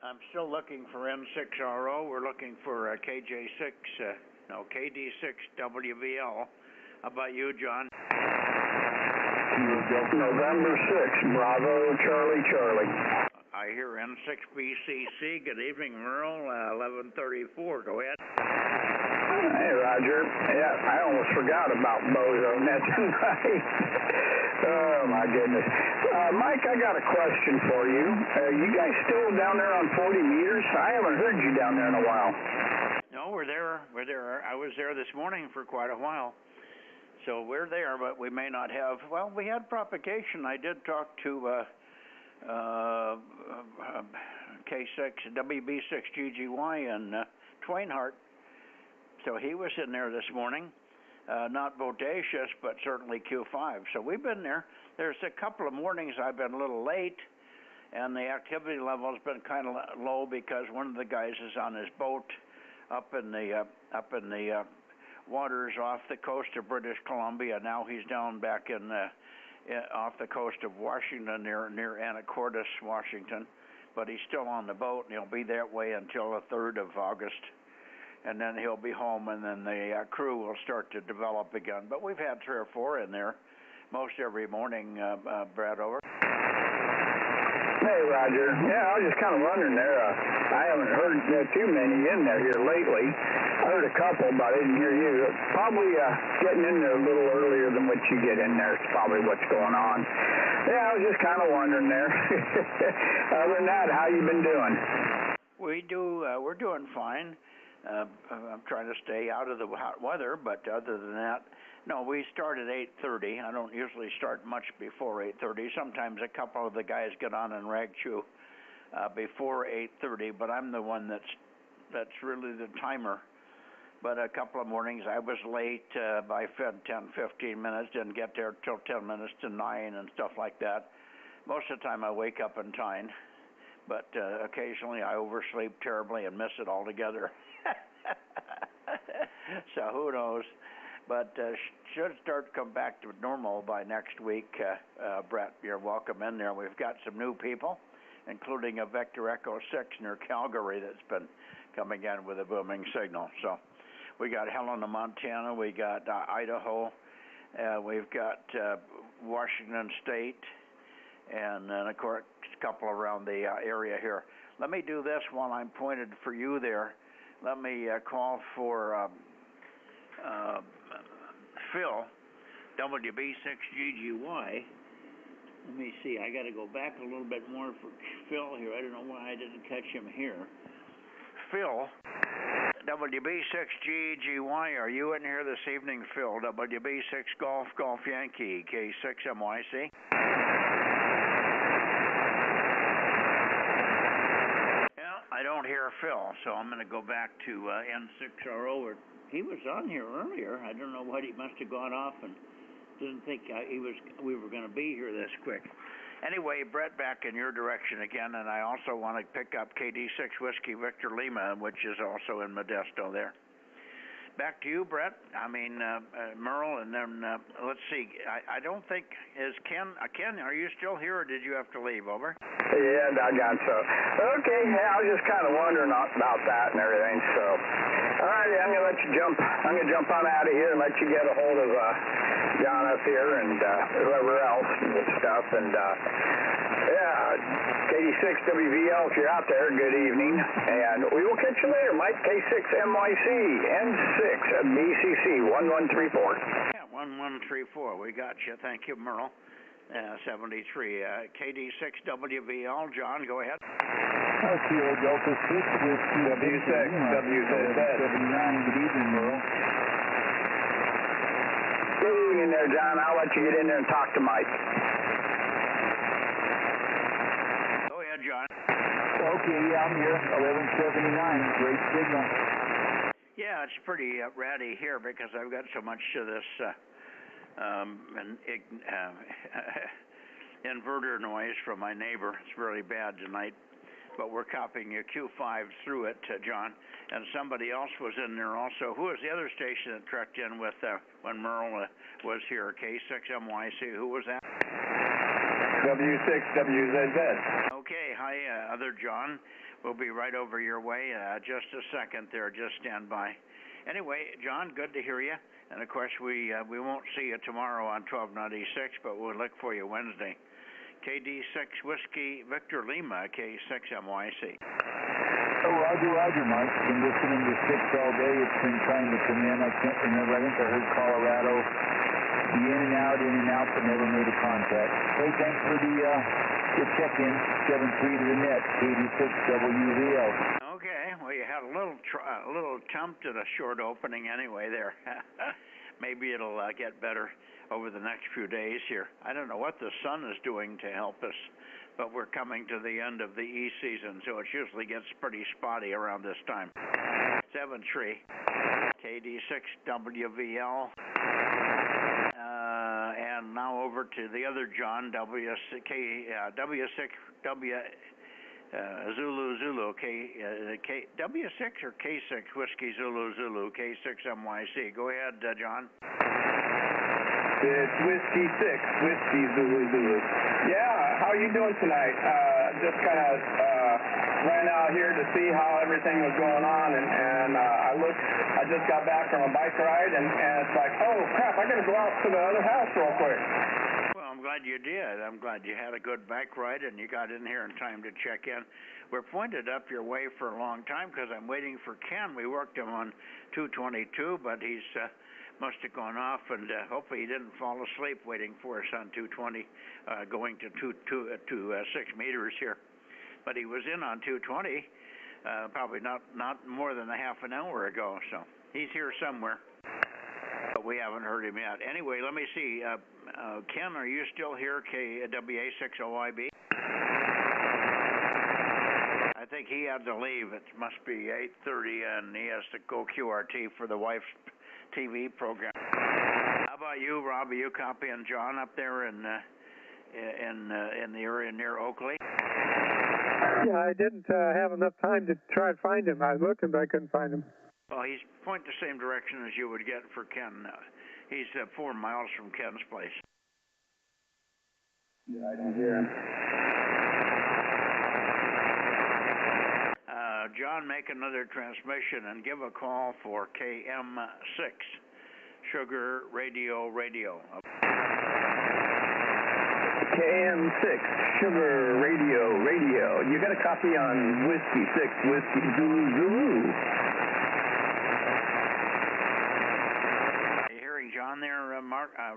I'm still looking for N6RO. We're looking for KD6WVL. How about you, John? November 6th, Bravo, Charlie, Charlie. I hear N6BCC. Good evening, Merle. 1134. Go ahead. Hey, Roger. Yeah, I almost forgot about Bozo Net tonight. Oh, my goodness. Mike, I got a question for you. You guys still down there on 40 meters? I haven't heard you down there in a while. No, we're there. We're there. I was there this morning for quite a while. So we're there, but we may not have. Well, we had propagation. I did talk to K6, WB6GGY and Twainhart. So he was in there this morning. Not bodacious, but certainly Q5. So we've been there. There's a couple of mornings I've been a little late, and the activity level has been kind of low because one of the guys is on his boat up in the waters off the coast of British Columbia. Now he's down back in off the coast of Washington, near Anacortes, Washington. But he's still on the boat, and he'll be that way until the 3rd of August. And then he'll be home, and then the crew will start to develop again. But we've had 3 or 4 in there most every morning, Brad, over. Hey, Roger. Yeah, I was just kind of wondering there. I haven't heard too many in there here lately. I heard a couple, but I didn't hear you. Probably getting in there a little earlier than what you get in there is probably what's going on. Yeah, I was just kind of wondering there. Other than that, how you been doing? We're doing fine. I'm trying to stay out of the hot weather, but other than that, no, we start at 8:30. I don't usually start much before 8:30. Sometimes a couple of the guys get on and rag chew before 8:30, but I'm the one that's really the timer. But a couple of mornings I was late by 10-15 minutes, didn't get there till 10 minutes to 9 and stuff like that. Most of the time I wake up in time, but occasionally I oversleep terribly and miss it altogether. So who knows? But should start to come back to normal by next week. Brett, you're welcome in there. We've got some new people, including a Vector Echo 6 near Calgary that's been coming in with a booming signal. So we got Helena, Montana. We got Idaho. We've got Washington State. And then, of course, a couple around the area here. Let me do this while I'm pointed for you there. Let me call for Phil, WB6GGY. Let me see. I got to go back a little bit more for Phil here. I don't know why I didn't catch him here. Phil, WB6GGY, are you in here this evening, Phil? WB6 Golf Yankee, K6MYC. I don't hear Phil, so I'm going to go back to N6RO. He was on here earlier. I don't know what, he must have gone off and didn't think we were going to be here this quick. Anyway, Brett, back in your direction again, and I also want to pick up KD6 Whiskey Victor Lima, which is also in Modesto there. Back to you, Brett. I mean, Merle, and then let's see. I don't think, is Ken, are you still here, or did you have to leave? Over? Yeah, doggone so. Okay, yeah, I was just kind of wondering about that and everything, so. All right, I'm going to let you jump. I'm going to jump on out of here and let you get a hold of John up here and whoever else and stuff. And, yeah, KD6WVL, if you're out there, good evening. And we will catch you later. Mike, K6MYC, N6 BCC 1134. Yeah, 1134. We got you. Thank you, Merle. 73. KD6WVL. John, go ahead. Kilo Delta 6 with W6, WZ. 79. Good evening, Merle. Good evening there, John. I'll let you get in there and talk to Mike. Go ahead, John. Okay, yeah, I'm here. 1179. Great signal. Yeah, it's pretty ratty here because I've got so much of this inverter noise from my neighbor. It's really bad tonight, but we're copying a Q5 through it, John. And somebody else was in there also. Who was the other station that trekked in with when Merle was here? K6MYC. Who was that? W6WZZ. Okay, hi, other John. We'll be right over your way. Just a second there. Just stand by. Anyway, John, good to hear you. And, of course, we won't see you tomorrow on 1296, but we'll look for you Wednesday. KD6 Whiskey Victor Lima, K6MYC. Oh, Roger, Mike. Been listening to 6 all day. It's been trying to come in. I can't remember. I think I heard Colorado. In and out, but never made a contact. Hey, thanks for the check-in. 7-3 to the net, KD6WVL. Okay, well, you had a little attempt at a short opening anyway there. Maybe it'll get better over the next few days here. I don't know what the sun is doing to help us, but we're coming to the end of the E-season, so it usually gets pretty spotty around this time. 7-3, KD6WVL. And now over to the other John, W6W Zulu, W6 or K6 Whiskey Zulu, K6MYC. Go ahead, John. It's Whiskey 6, Whiskey Zulu. Yeah, how are you doing tonight? Just kind of ran out here to see how everything was going on, and I just got back from a bike ride, and it's like, oh crap, I got to go out to the other house real quick. Well, I'm glad you did. I'm glad you had a good bike ride and you got in here in time to check in. We're pointed up your way for a long time because I'm waiting for Ken. We worked him on 222, but he's must have gone off, and hopefully he didn't fall asleep waiting for us on 220, going to 6 meters here. But he was in on 220, probably not more than a half an hour ago, so he's here somewhere. But we haven't heard him yet. Anyway, let me see. Ken, are you still here, KWA60IB? he had to leave. It must be 8:30, and he has to go QRT for the wife's TV program. How about you, Rob? Are you copying John up there in the area near Oakley? Yeah, I didn't have enough time to try and find him. I was looking, but I couldn't find him. Well, he's pointing the same direction as you would get for Ken. He's 4 miles from Ken's place. Yeah, I don't hear him. John, make another transmission and give a call for KM6, Sugar Radio. KM6, Sugar Radio. You got a copy on Whiskey 6, Whiskey Zulu. Are you hearing John there,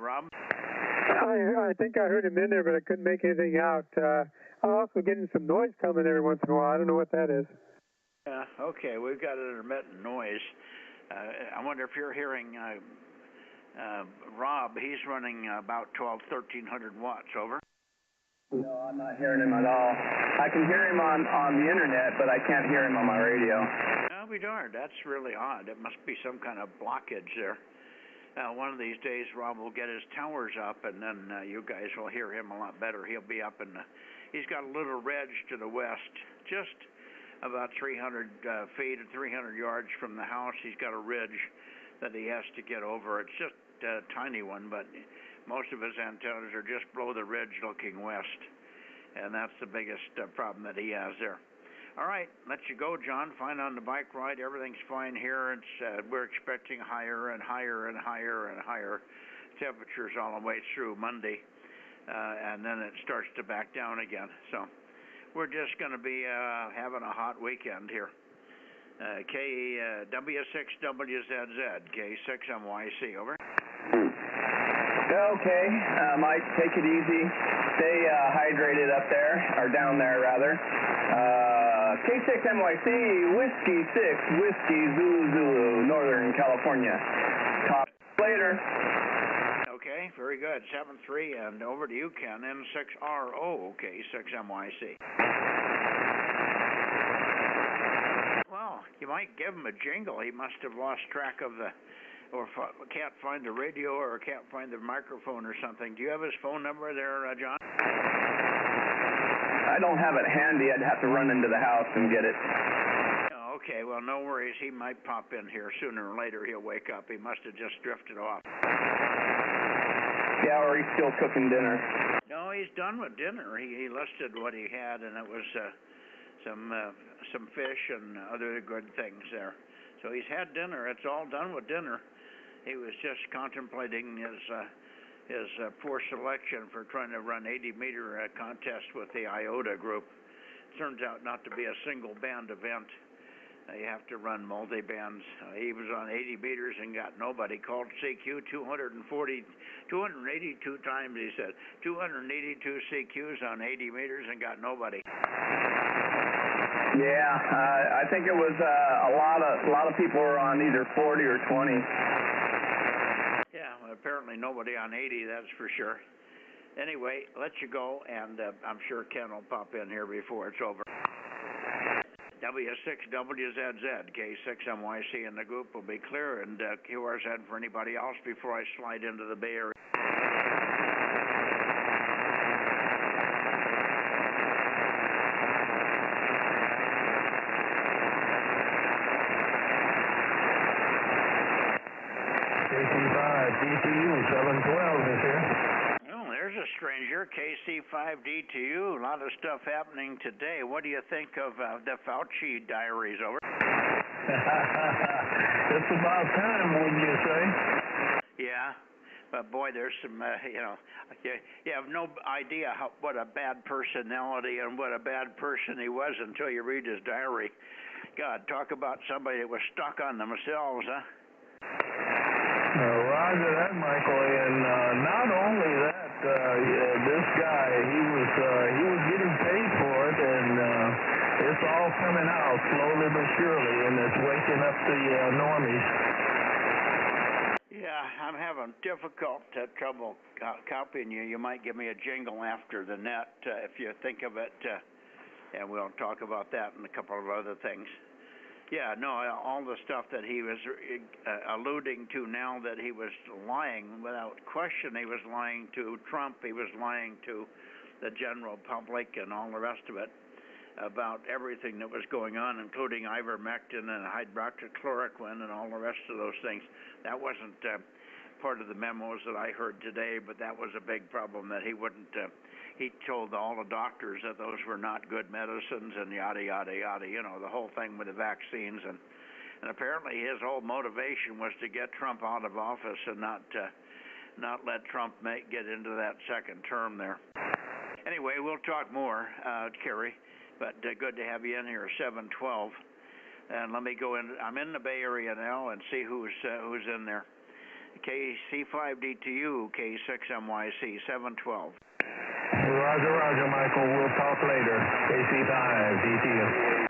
Rob? I think I heard him in there, but I couldn't make anything out. I'm also getting some noise coming every once in a while. I don't know what that is. Okay, we've got an intermittent noise. I wonder if you're hearing Rob. He's running about 1,300 watts, over. No, I'm not hearing him at all. I can hear him on the internet, but I can't hear him on my radio. I'll be darned. That's really odd. It must be some kind of blockage there. One of these days, Rob will get his towers up, and then you guys will hear him a lot better. He'll be up in he's got a little ridge to the west, just about 300 feet or 300 yards from the house. He's got a ridge that he has to get over. It's just a tiny one, but most of his antennas are just below the ridge looking west, and that's the biggest problem that he has there. All right, let you go, John. Fine on the bike ride. Everything's fine here. It's we're expecting higher and higher and higher and higher temperatures all the way through Monday, and then it starts to back down again. So we're just going to be having a hot weekend here. W6WZZ, K6MYC, over. Okay, Mike, take it easy. Stay hydrated up there, or down there rather. K6MYC, Whiskey 6, Whiskey Zulu, Northern California. Talk later. Okay, very good. 7-3, and over to you, Ken. M6RO, K6MYC. Well, you might give him a jingle. He must have lost track of or can't find the radio or can't find the microphone or something. Do you have his phone number there, John? I don't have it handy. I'd have to run into the house and get it. Okay, well, no worries. He might pop in here sooner or later. He'll wake up. He must have just drifted off. Yeah, or he's still cooking dinner. No, he's done with dinner. He listed what he had, and it was some fish and other good things there. So he's had dinner. It's all done with dinner. He was just contemplating his poor selection for trying to run 80-meter contest with the IOTA group. Turns out not to be a single band event. You have to run multi-bands. He was on 80 meters and got nobody. Called CQ 282 times, he said. 282 CQs on 80 meters and got nobody. Yeah, I think it was a lot of people were on either 40 or 20. Yeah, well, apparently nobody on 80, that's for sure. Anyway, let you go, and I'm sure Ken will pop in here before it's over. W6WZZ, K6MYC, and the group will be clear, and QRZ for anybody else before I slide into the Bay Area. DTU 712 is here. Well, there's a stranger, KC5DTU. A lot of stuff happening today. What do you think of the Fauci diaries, over? It's about time, wouldn't you say? Yeah, but boy, there's some, you have no idea what a bad personality and what a bad person he was until you read his diary. God, talk about somebody that was stuck on themselves, huh? Roger that, Michael, and not only that, this guy, he was getting paid for it, and it's all coming out slowly but surely, and it's waking up the normies. Yeah, I'm having difficult trouble copying you. You might give me a jingle after the net if you think of it. and we'll talk about that and a couple of other things. Yeah, no, all the stuff that he was alluding to now, that he was lying without question. He was lying to Trump. He was lying to the general public and all the rest of it about everything that was going on, including ivermectin and hydroxychloroquine and all the rest of those things. That wasn't part of the memos that I heard today, but that was a big problem, that he wouldn't, he told all the doctors that those were not good medicines and yada, yada, yada, you know, the whole thing with the vaccines. And apparently his whole motivation was to get Trump out of office and not let Trump get into that second term there. Anyway, we'll talk more, Kerry, but good to have you in here, 712. And let me go in, I'm in the Bay Area now, and see who's in there. KC5DTU, K6MYC, 712. Roger, roger, Michael. We'll talk later. KC5DTU.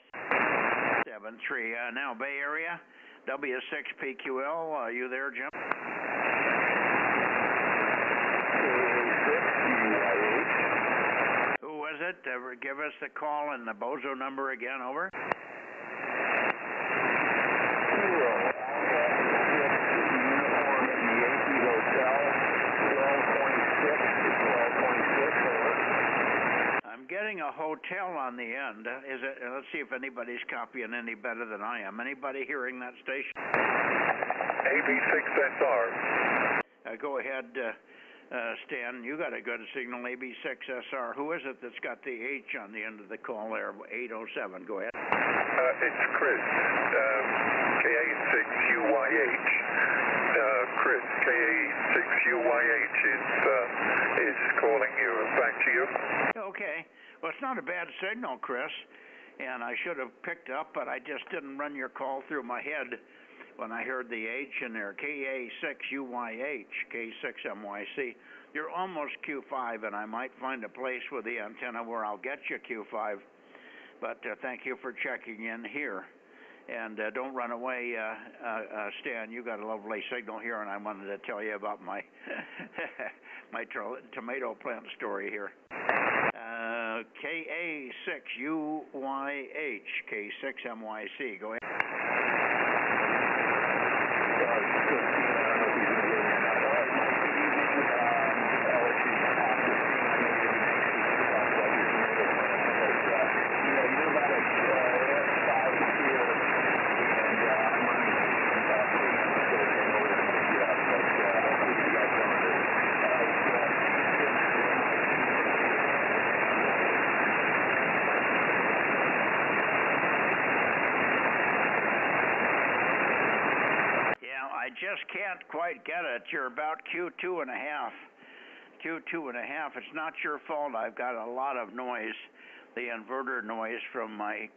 73. Now, Bay Area, W6PQL. Are you there, Jim? Who was it? Give us the call and the Bozo number again, over. Getting a hotel on the end. Is it? Let's see if anybody's copying any better than I am. Anybody hearing that station? AB6SR. Go ahead, Stan. You got a good signal, AB6SR. Who is it that's got the H on the end of the call there? 807. Go ahead. It's Chris. KA6UYH. Chris, KA6UYH is calling you. Back to you. Okay. Well, it's not a bad signal, Chris, and I should have picked up, but I just didn't run your call through my head when I heard the H in there. KA6UYH, K6MYC. You're almost Q5, and I might find a place with the antenna where I'll get you Q5, but thank you for checking in here. And don't run away, Stan. You got a lovely signal here, and I wanted to tell you about my my tomato plant story here. KA6UYH, K6MYC. Go ahead. I just can't quite get it. You're about Q2 and a half. Q2 and a half. It's not your fault. I've got a lot of noise. The inverter noise from my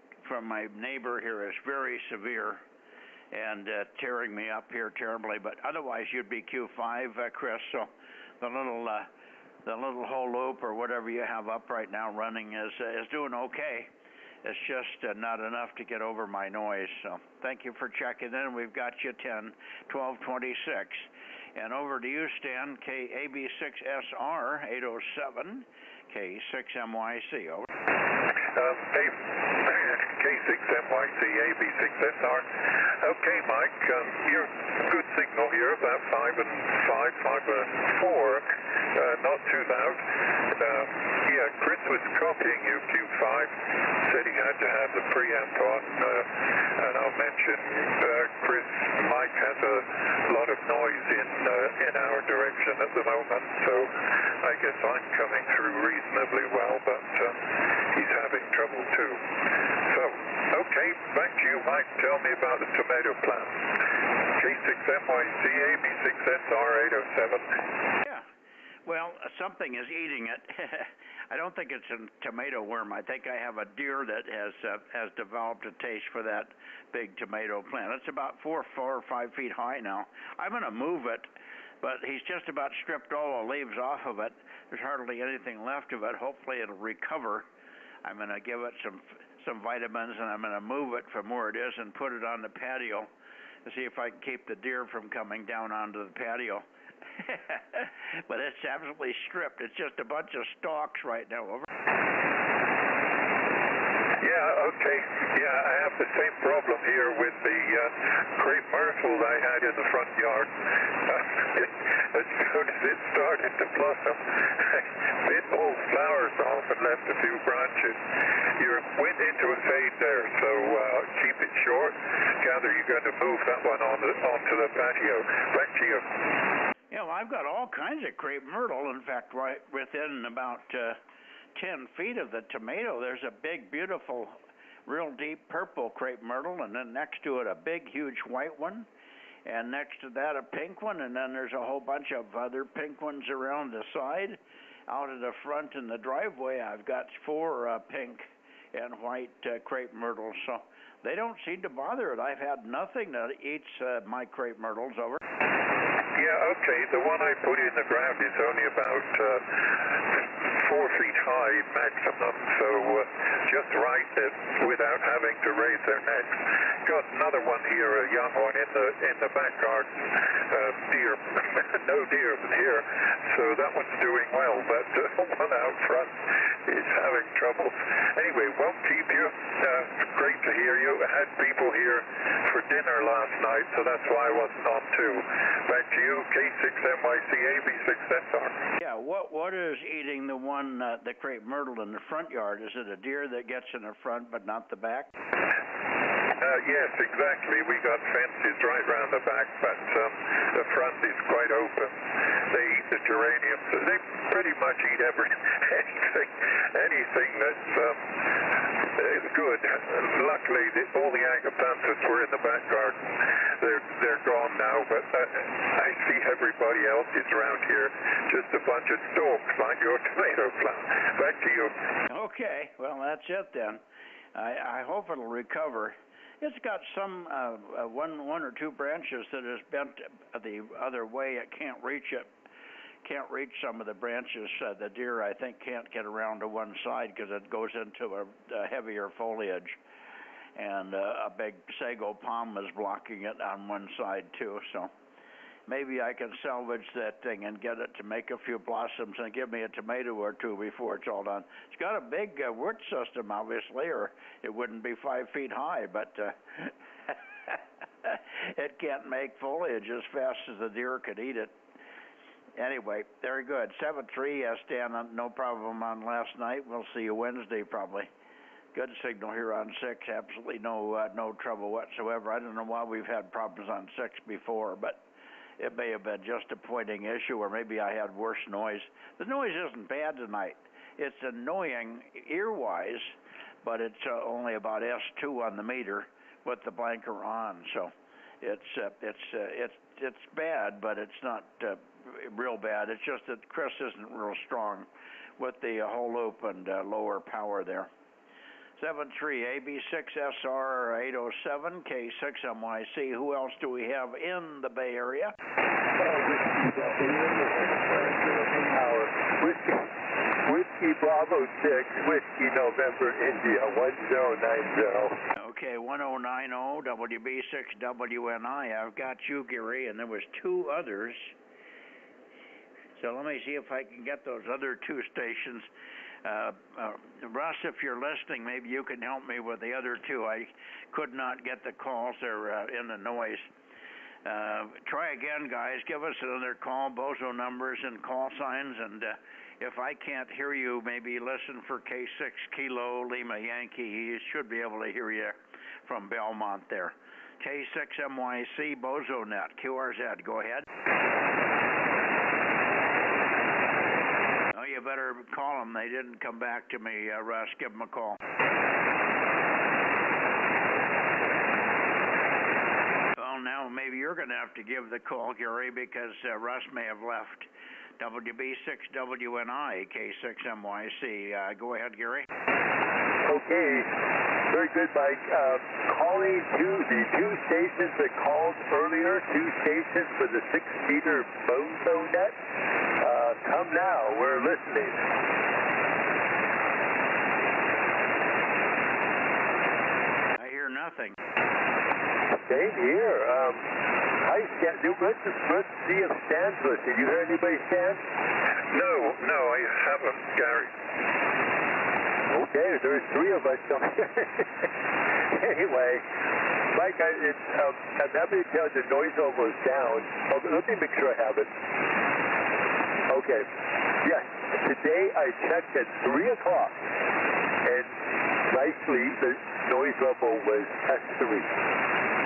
neighbor here is very severe and tearing me up here terribly. But otherwise, you'd be Q5, Chris. So the little whole loop or whatever you have up right now running is doing okay. It's just not enough to get over my noise. So thank you for checking in. We've got you 10-1226. And over to you, Stan, KAB6SR 807, K6MYC. Over. K6MYC, AB6SR. Okay, Mike, you're good signal here, about 5 and 4. Not too loud. Yeah, Chris was copying you, Q5. Said he had to have the preamp on, and I'll mention, Chris, Mike has a lot of noise in our direction at the moment, so I guess I'm coming through reasonably well, but he's having trouble too. So, okay, back to you, Mike. Tell me about the tomato plant. K6MYC, AB6SR 807. Yeah. Well, something is eating it. I don't think it's a tomato worm. I think I have a deer that has developed a taste for that big tomato plant. It's about 4 or 5 feet high now. I'm going to move it, but he's just about stripped all the leaves off of it. There's hardly anything left of it. Hopefully it'll recover. I'm going to give it some vitamins, and I'm going to move it from where it is and put it on the patio to see if I can keep the deer from coming down onto the patio. But it's absolutely stripped. It's just a bunch of stalks right now. Over. Okay. Yeah, I have the same problem here with the crepe myrtle I had in the front yard. As soon as it started to blossom, bit all flowers off and left a few branches. You went into a fade there, so keep it short. Gather you're going to move that one onto the patio. Back to you. Yeah, well, I've got all kinds of crepe myrtle. In fact, right within about 10 feet of the tomato, there's a big, beautiful, real deep purple crepe myrtle, and then next to it a big, huge white one, and next to that a pink one, and then there's a whole bunch of other pink ones around the side. Out of the front in the driveway, I've got 4 pink and white crepe myrtles, so they don't seem to bother it. I've had nothing that eats my crepe myrtles over. Yeah, okay. The one I put in the ground is only about 4 feet high maximum, so just right without having to raise their necks. Got another one here, a young one in the back garden. Deer, no deer here, so that one's doing well, but one out front is having trouble. Anyway, won't keep you. Great to hear you. I had people here for dinner last night, so that's why I wasn't on too. Back to you, K6MYC AB6SR. Yeah, what is eating the one, the crepe myrtle in the front yard? Is it a deer that gets in the front but not the back? Yes, exactly. We got fences right around the back, but the front is quite open. They eat the geraniums. They pretty much eat anything that's good. Luckily, all the agapanthus were in the back garden. They're gone now, but I see everybody else is around here. Just a bunch of stalks like your tomato plant. Back to you. Okay, well, that's it then. I hope it'll recover. It's got some one or two branches that is bent the other way. It can't reach it. Can't reach some of the branches. The deer, I think, can't get around to one side because it goes into a heavier foliage. And a big sago palm is blocking it on one side too. So maybe I can salvage that thing and get it to make a few blossoms and give me a tomato or two before it's all done. It's got a big root system, obviously, or it wouldn't be 5 feet high, but it can't make foliage as fast as the deer could eat it. Anyway, very good. 7-3, Stan, no problem on last night. We'll see you Wednesday probably. Good signal here on 6. Absolutely no trouble whatsoever. I don't know why we've had problems on 6 before, but it may have been just a pointing issue, or maybe I had worse noise. The noise isn't bad tonight. It's annoying ear-wise, but it's only about S2 on the meter with the blanker on. So it's bad, but it's not real bad. It's just that Chris isn't real strong with the whole loop and lower power there. 7-3, AB6SR 807, K6MYC. Who else do we have in the Bay Area? Whiskey Bravo 6, Whiskey November India 1090. Okay, 1090 WB6WNI. I've got you, Gary, and there was 2 others. So let me see if I can get those other 2 stations. Russ, if you're listening, maybe you can help me with the other 2. I could not get the calls. They're in the noise. Try again, guys. Give us another call, Bozo numbers and call signs, and if I can't hear you, maybe listen for K6 Kilo Lima Yankee. He should be able to hear you from Belmont there. K6MYC Bozo Net, QRZ. Go ahead. Oh, you better call them. They didn't come back to me, Russ. Give them a call. Well, now maybe you're going to have to give the call, Gary, because Russ may have left. WB6WNI, K6MYC. Go ahead, Gary. Okay. Very good, Mike. Calling to the 2 stations that called earlier, 2 stations for the 6-meter Bozo Net. Come now. We're listening. I hear nothing. Same here. Hi, Stan. Let's see if Stan's listening. You hear anybody, Stan? No, I haven't, Gary. Okay, there's three of us. Anyway, Mike, I'm happy to tell the noise level is down. Oh, let me make sure I have it. Okay. Yes, today I checked at 3 o'clock, and nicely the noise level was S3.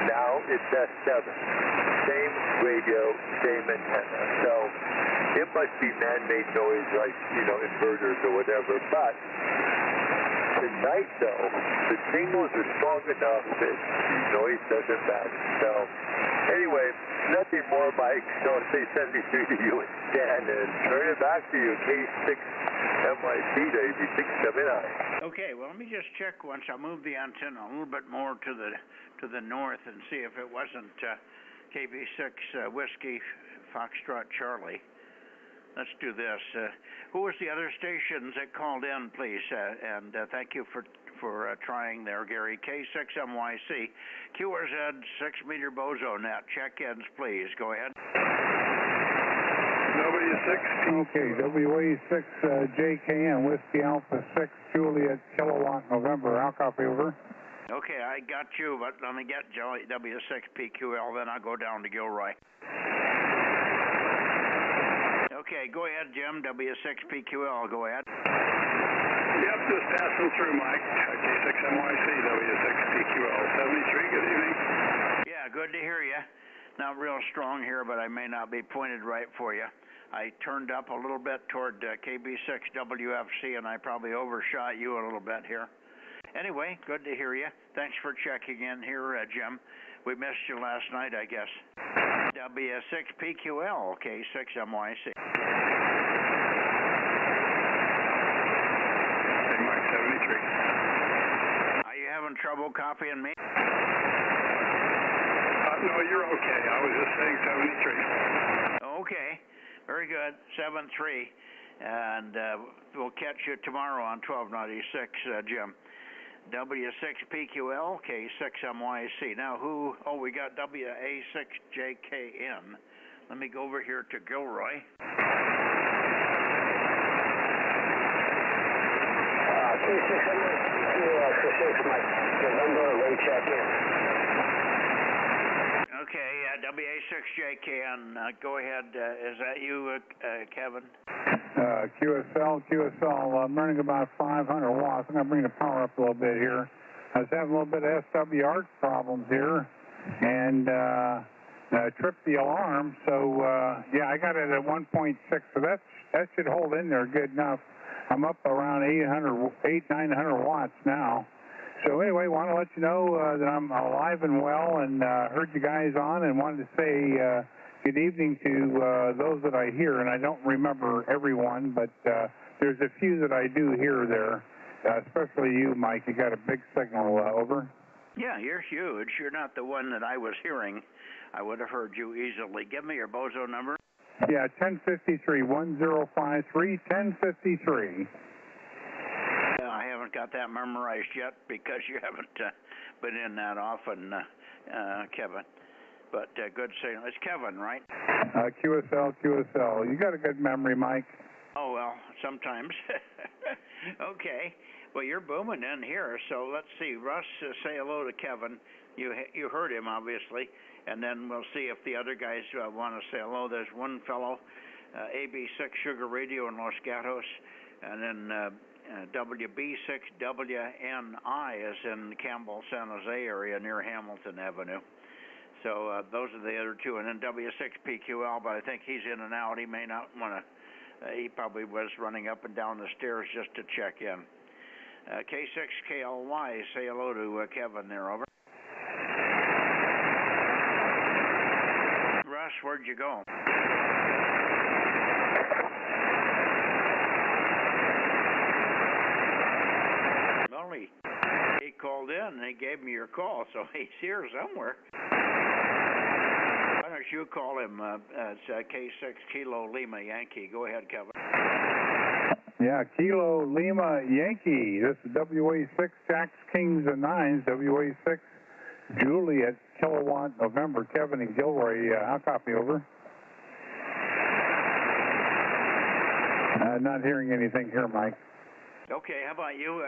Now it's S7. Same radio, same antenna. So it must be man-made noise like, inverters or whatever. But tonight, though, the signals are strong enough that the noise doesn't matter. So anyway, nothing more, Mike. So I'll say 73 to you and Dan, and turn it back to you, K6 MYC to 8679. Okay, well, let me just check once. I'll move the antenna a little bit more to the north and see if it wasn't KB6 Whiskey Foxtrot Charlie. Let's do this. Who was the other stations that called in, please? And thank you for trying there, Gary. K6MYC, QRZ 6-meter Bozo Net. Check-ins, please. Go ahead. W6. Okay, WA6 JKN, Whiskey Alpha 6, Juliet Kilowatt November. I'll copy over. Okay, I got you, but let me get W6PQL, then I'll go down to Gilroy. Okay, go ahead, Jim. W6PQL, go ahead. Yep, just passing through, Mike. K6MYC, W6PQL, 73, good evening. Yeah, good to hear you. Not real strong here, but I may not be pointed right for you. I turned up a little bit toward KB6WFC, and I probably overshot you a little bit here. Anyway, good to hear you. Thanks for checking in here, Jim. We missed you last night, I guess. W6PQL, K6MYC. Hey, Mike, 73. Are you having trouble copying me? No, you're okay. I was just saying 73. Okay, very good. 73. And we'll catch you tomorrow on 1296, Jim. W6PQL, K6MYC. Now we got WA6JKN. Let me go over here to Gilroy. K6MYC, Mike. November, late check-in. Okay, WA6JKN. Go ahead. Is that you, Kevin? QSL, I'm running about 500 watts. I'm going to bring the power up a little bit here. I was having a little bit of SWR problems here, and tripped the alarm. So, yeah, I got it at 1.6, so that should hold in there good enough. I'm up around 900 watts now. So anyway, want to let you know that I'm alive and well, and heard you guys on, and wanted to say good evening to those that I hear, and I don't remember everyone, but there's a few that I do hear there, especially you, Mike. You got a big signal, over. Yeah, you're huge. You're not the one that I was hearing. I would have heard you easily. Give me your Bozo number. Yeah, 1053, 1053, 1053. I haven't got that memorized yet because you haven't been in that often, Kevin. But good signal. It's Kevin, right? QSL. You got a good memory, Mike. Oh, well, sometimes. Okay. Well, you're booming in here, so let's see. Russ, say hello to Kevin. You heard him, obviously. And then we'll see if the other guys want to say hello. There's one fellow, AB6 Sugar Radio in Los Gatos, and then WB6WNI is in the Campbell, San Jose area near Hamilton Avenue. So those are the other two. And then W6PQL, but I think he's in and out. He may not want to, he probably was running up and down the stairs just to check in. K6KLY, say hello to Kevin there, over. Russ, where'd you go? Well, he called in and he gave me your call, so he's here somewhere. Why don't you call him? It's K6 Kilo Lima Yankee. Go ahead, Kevin. Yeah, Kilo Lima Yankee. This is WA6 Jacks, Kings, and Nines. WA6 Juliet Kilowatt November. Kevin and Gilroy. I'll copy over. Not hearing anything here, Mike. Okay, how about you,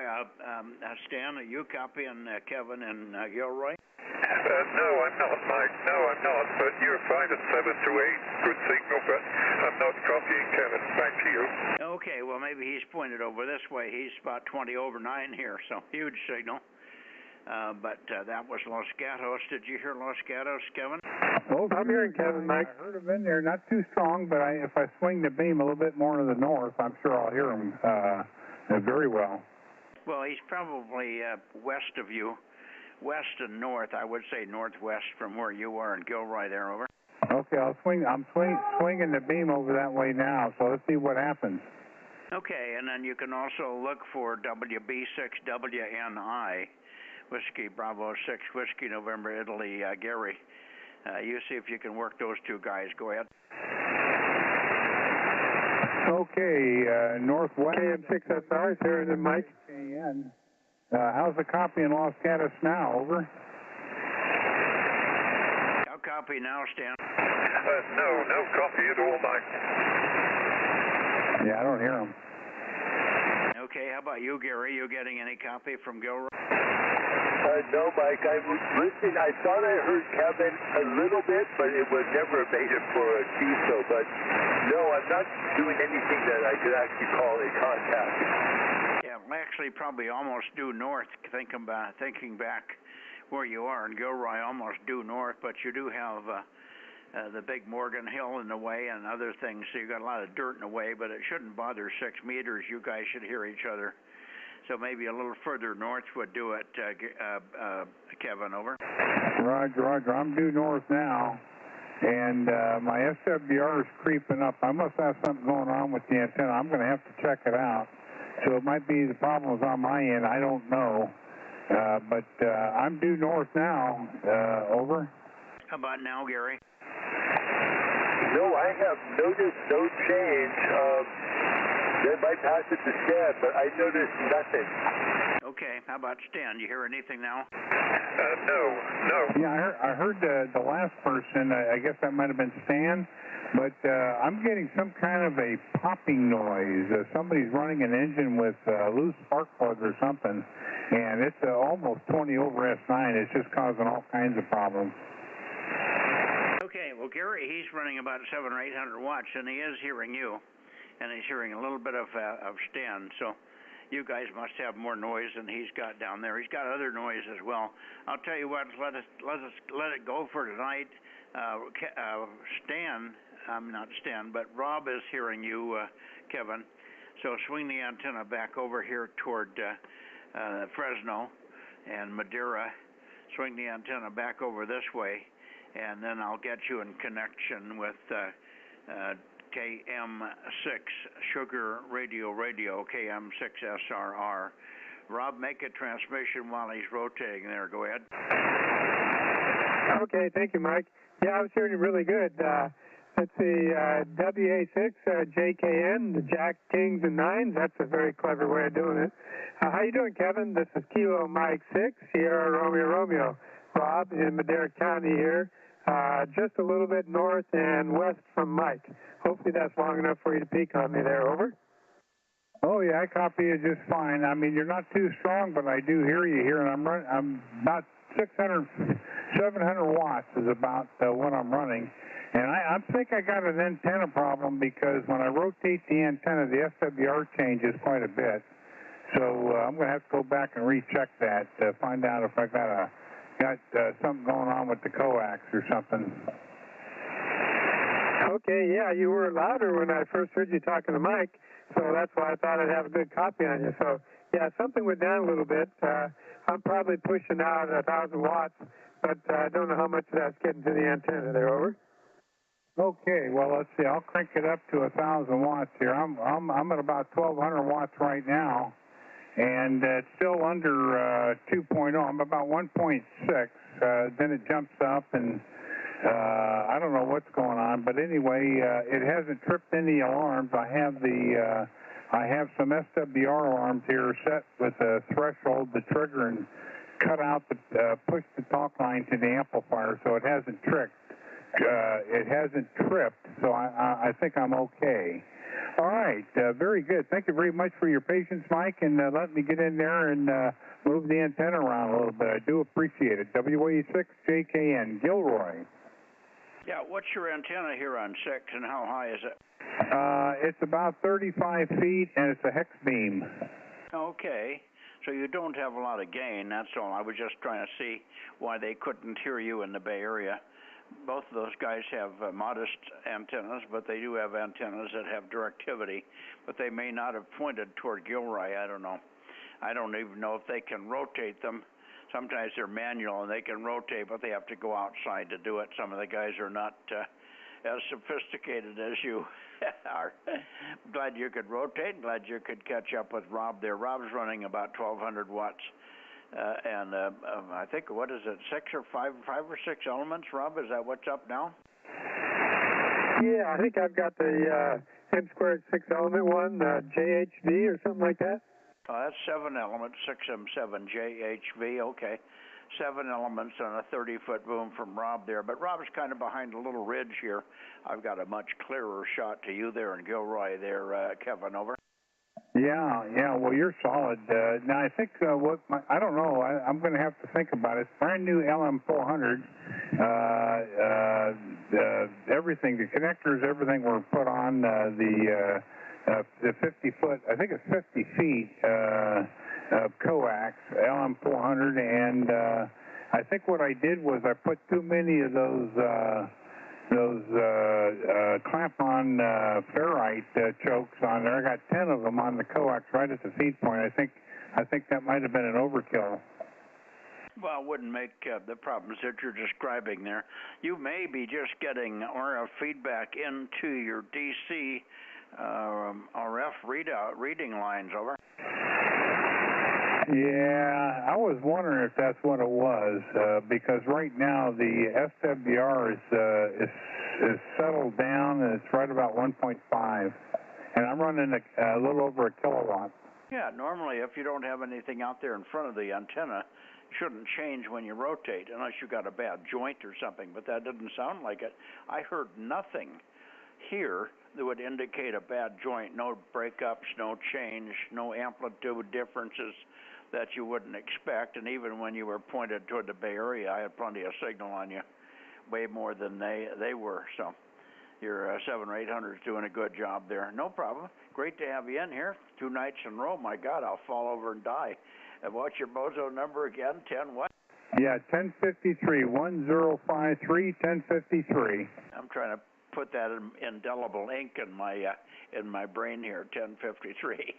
Stan? Are you copying Kevin and Gilroy? No, I'm not, Mike. No, I'm not. But you're 5 and 7 to 8. Good signal, but I'm not copying Kevin. Back to you. Okay, well, maybe he's pointed over this way. He's about 20 over 9 here, so huge signal. But that was Los Gatos. Did you hear Los Gatos, Kevin? Oh, I'm hearing Kevin, Mike. I heard him in there, not too strong, but if I swing the beam a little bit more to the north, I'm sure I'll hear him very well. Well, he's probably west of you, west and north. I would say northwest from where you are in Gilroy there, over. Okay, I'm swinging the beam over that way now, so let's see what happens. Okay, and then you can also look for WB6WNI. Whiskey Bravo 6, Whiskey November Italy, Gary. You see if you can work those two guys. Go ahead. Okay, northwest. KM6SR is here, and then Mike. KN. How's the copy in Los Gatos now? Over. I'll copy now, Stan. No copy at all, Mike. Yeah, I don't hear him. Okay, how about you, Gary? You getting any copy from Gilroy? No, Mike. I was listening. I thought I heard Kevin a little bit, but it was never made it for a QSO. But no, I'm not doing anything that I could actually call a contact. Yeah, well, actually, probably almost due north. Thinking back where you are in Gilroy, almost due north. But you do have the big Morgan Hill in the way and other things. So you got a lot of dirt in the way, but it shouldn't bother 6 meters. You guys should hear each other. So maybe a little further north would do it, Kevin, over. Roger. I'm due north now, and my SWR is creeping up. I must have something going on with the antenna. I'm going to have to check it out. So it might be the problems on my end. I don't know. But I'm due north now. Over. How about now, Gary? No, I have noticed no change. They might pass it to Stan, but I noticed nothing. Okay, how about Stan? You hear anything now? No. Yeah, I heard the last person. I guess that might have been Stan, but I'm getting some kind of a popping noise. Somebody's running an engine with loose spark plug or something, and it's almost 20 over S9. It's just causing all kinds of problems. Okay, well, Gary, he's running about 700 or 800 watts, and he is hearing you. And he's hearing a little bit of Stan, so you guys must have more noise than he's got down there. He's got other noise as well. I'll tell you what, let it go for tonight. Not Stan, but Rob is hearing you, Kevin. So swing the antenna back over here toward Fresno and Madera. Swing the antenna back over this way, and then I'll get you in connection with KM6 Sugar Radio, KM6SRR. Rob, make a transmission while he's rotating there. Go ahead. Okay, thank you, Mike. Yeah, I was hearing you really good. Let's see, WA6, JKN, the Jack, Kings, and Nines. That's a very clever way of doing it. How you doing, Kevin? This is Kilo Mike 6, Sierra Romeo. Rob in Madera County here. Just a little bit north and west from Mike. Hopefully that's long enough for you to peek on me there, over. Oh, yeah, I copy you just fine. I mean, you're not too strong, but I do hear you here, and I'm about 700 watts is about what I'm running. And I think I got an antenna problem because when I rotate the antenna, the SWR changes quite a bit. So I'm going to have to go back and recheck that to find out if I got something going on with the coax or something. Okay, yeah, you were louder when I first heard you talking to Mike, so that's why I thought I'd have a good copy on you. So, yeah, something went down a little bit. I'm probably pushing out 1,000 watts, but I don't know how much of that's getting to the antenna there, over. Okay, well, let's see. I'll crank it up to 1,000 watts here. I'm at about 1,200 watts right now, and it's still under 2.0. I'm about 1.6. Then it jumps up, and I don't know what's going on. But anyway, it hasn't tripped any alarms. I have some SWR alarms here set with a threshold, the trigger, and cut out push the talk line to the amplifier, so it hasn't tripped. So I think I'm okay. All right, very good. Thank you very much for your patience, Mike, and let me get in there and move the antenna around a little bit. I do appreciate it. WA6JKN, Gilroy. Yeah, what's your antenna here on 6, and how high is it? It's about 35 feet, and it's a hex beam. Okay, so you don't have a lot of gain, that's all. I was just trying to see why they couldn't hear you in the Bay Area. Both of those guys have modest antennas, but they do have antennas that have directivity, but they may not have pointed toward Gilroy. I don't know. I don't even know if they can rotate them. Sometimes they're manual and they can rotate, but they have to go outside to do it. Some of the guys are not as sophisticated as you are. Glad you could rotate. Glad you could catch up with Rob there. Rob's running about 1,200 watts. And I think, what is it, 6 or 5 or 6 elements, Rob? Is that what's up now? Yeah, I think I've got the M squared 6 element one, JHV or something like that. That's 7 elements, 6M7 JHV, okay. 7 elements on a 30-foot boom from Rob there. But Rob's kind of behind a little ridge here. I've got a much clearer shot to you there in Gilroy there, Kevin, over. Yeah, well, you're solid. Now, I think I don't know, I'm going to have to think about it. It's brand new LM400. Everything, the connectors, everything were put on the 50-foot, I think it's 50 feet of coax, LM400, and I think what I did was I put too many of those clamp-on ferrite chokes on there. I got 10 of them on the coax right at the feed point. I think that might have been an overkill. Well, it wouldn't make the problems that you're describing there. You may be just getting RF feedback into your DC RF reading lines, over. Yeah, I was wondering if that's what it was, because right now the SWR is settled down and it's right about 1.5, and I'm running a little over a kilowatt. Yeah, normally if you don't have anything out there in front of the antenna, it shouldn't change when you rotate, unless you got a bad joint or something, but that didn't sound like it. I heard nothing here that would indicate a bad joint, no breakups, no change, no amplitude differences that you wouldn't expect. And even when you were pointed toward the Bay Area, I had plenty of signal on you, way more than they were. So your 7 or 800 is doing a good job there. No problem. Great to have you in here 2 nights in a row. My God, I'll fall over and die. And what's your Bozo number again? 10 what? Yeah, 1053, 1053, 1053. I'm trying to put that in indelible ink in my brain here, 1053.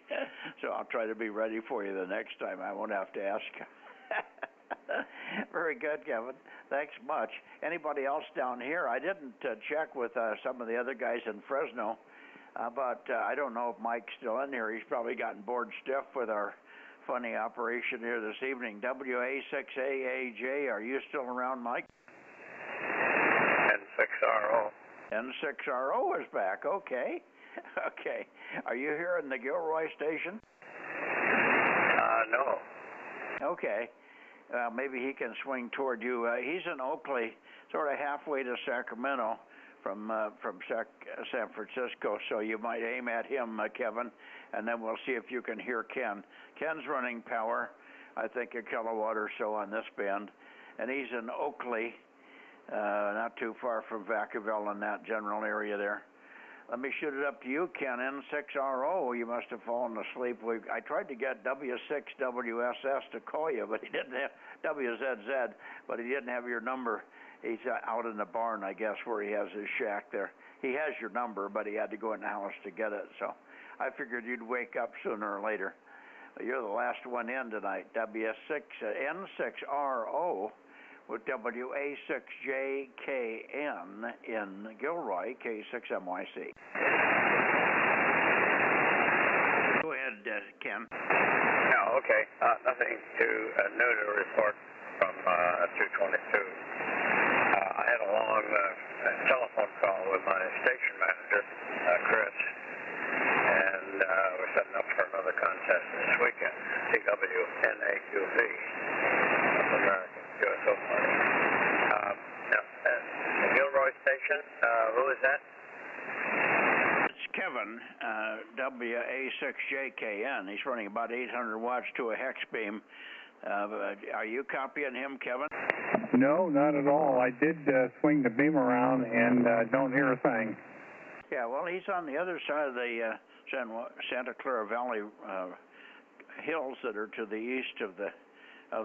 So I'll try to be ready for you the next time. I won't have to ask. Very good, Kevin. Thanks much. Anybody else down here? I didn't check with some of the other guys in Fresno, but I don't know if Mike's still in here. He's probably gotten bored stiff with our funny operation here this evening. WA6AAJ, are you still around, Mike? N6RO. N6RO is back, okay. Okay. Are you here in the Gilroy station? No. Okay. Maybe he can swing toward you. He's in Oakley, sort of halfway to Sacramento from San Francisco, so you might aim at him, Kevin, and then we'll see if you can hear Ken. Ken's running power, I think a kilowatt or so on this band, and he's in Oakley, not too far from Vacaville in that general area there. Let me shoot it up to you, Ken. N6RO, you must have fallen asleep. I tried to get W6WSS to call you, but he didn't have WZZ, but he didn't have your number. He's out in the barn, I guess, where he has his shack there. He has your number, but he had to go in the house to get it, so I figured you'd wake up sooner or later. You're the last one in tonight, N6RO. With WA6JKN in Gilroy, K6MYC. Go ahead, Ken. Yeah, okay. Nothing new to report from 222. I had a long telephone call with my station manager, Chris, and we're setting up for another contest this weekend, TWNAQV, American USO Party. The Gilroy station, who is that? It's Kevin. WA6JKN. He's running about 800 watts to a hex beam. Are you copying him, Kevin? No, not at all. I did swing the beam around and don't hear a thing. Yeah, well, he's on the other side of the Santa Clara Valley hills that are to the east of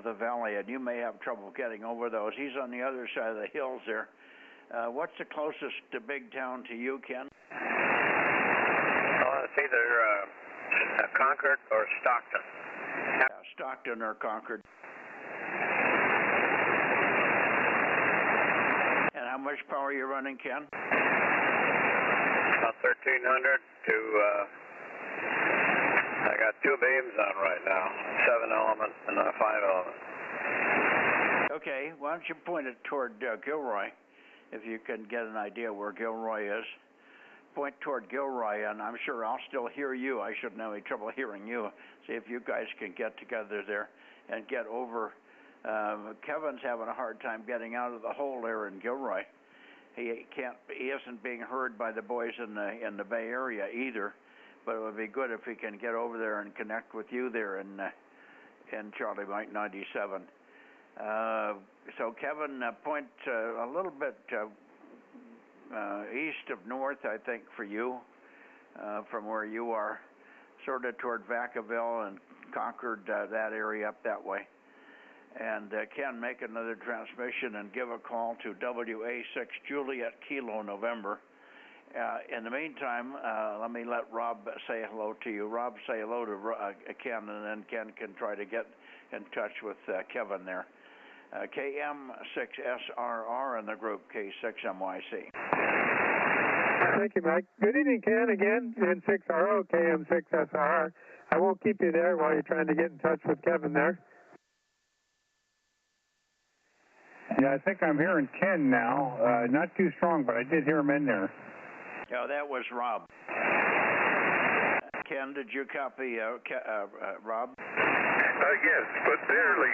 the valley, and you may have trouble getting over those. He's on the other side of the hills there. What's the closest big town to you, Ken? Well, it's either Concord or Stockton. Yeah, Stockton or Concord. And how much power are you running, Ken? About 1,300 to, I got 2 beams on right now, 7 element and a 5 element. Okay, why don't you point it toward Gilroy, if you can get an idea where Gilroy is. Point toward Gilroy, and I'm sure I'll still hear you. I shouldn't have any trouble hearing you. See if you guys can get together there and get over. Kevin's having a hard time getting out of the hole there in Gilroy. He isn't being heard by the boys in the Bay Area either. But it would be good if he can get over there and connect with you there in Charlie Mike 97. So Kevin, point a little bit east of north, I think, for you, from where you are, sort of toward Vacaville and Concord, that area up that way. And Ken, make another transmission and give a call to WA6 Juliet Kilo November. In the meantime, let Rob say hello to you. Rob, say hello to Ken, and then Ken can try to get in touch with Kevin there. KM6SRR in the group, K6MYC. Thank you, Mike. Good evening, Ken, again, N6RO, KM6SRR. I won't keep you there while you're trying to get in touch with Kevin there. Yeah, I think I'm hearing Ken now. Not too strong, but I did hear him in there. Yeah, that was Rob. Ken, did you copy Rob? Yes, but barely.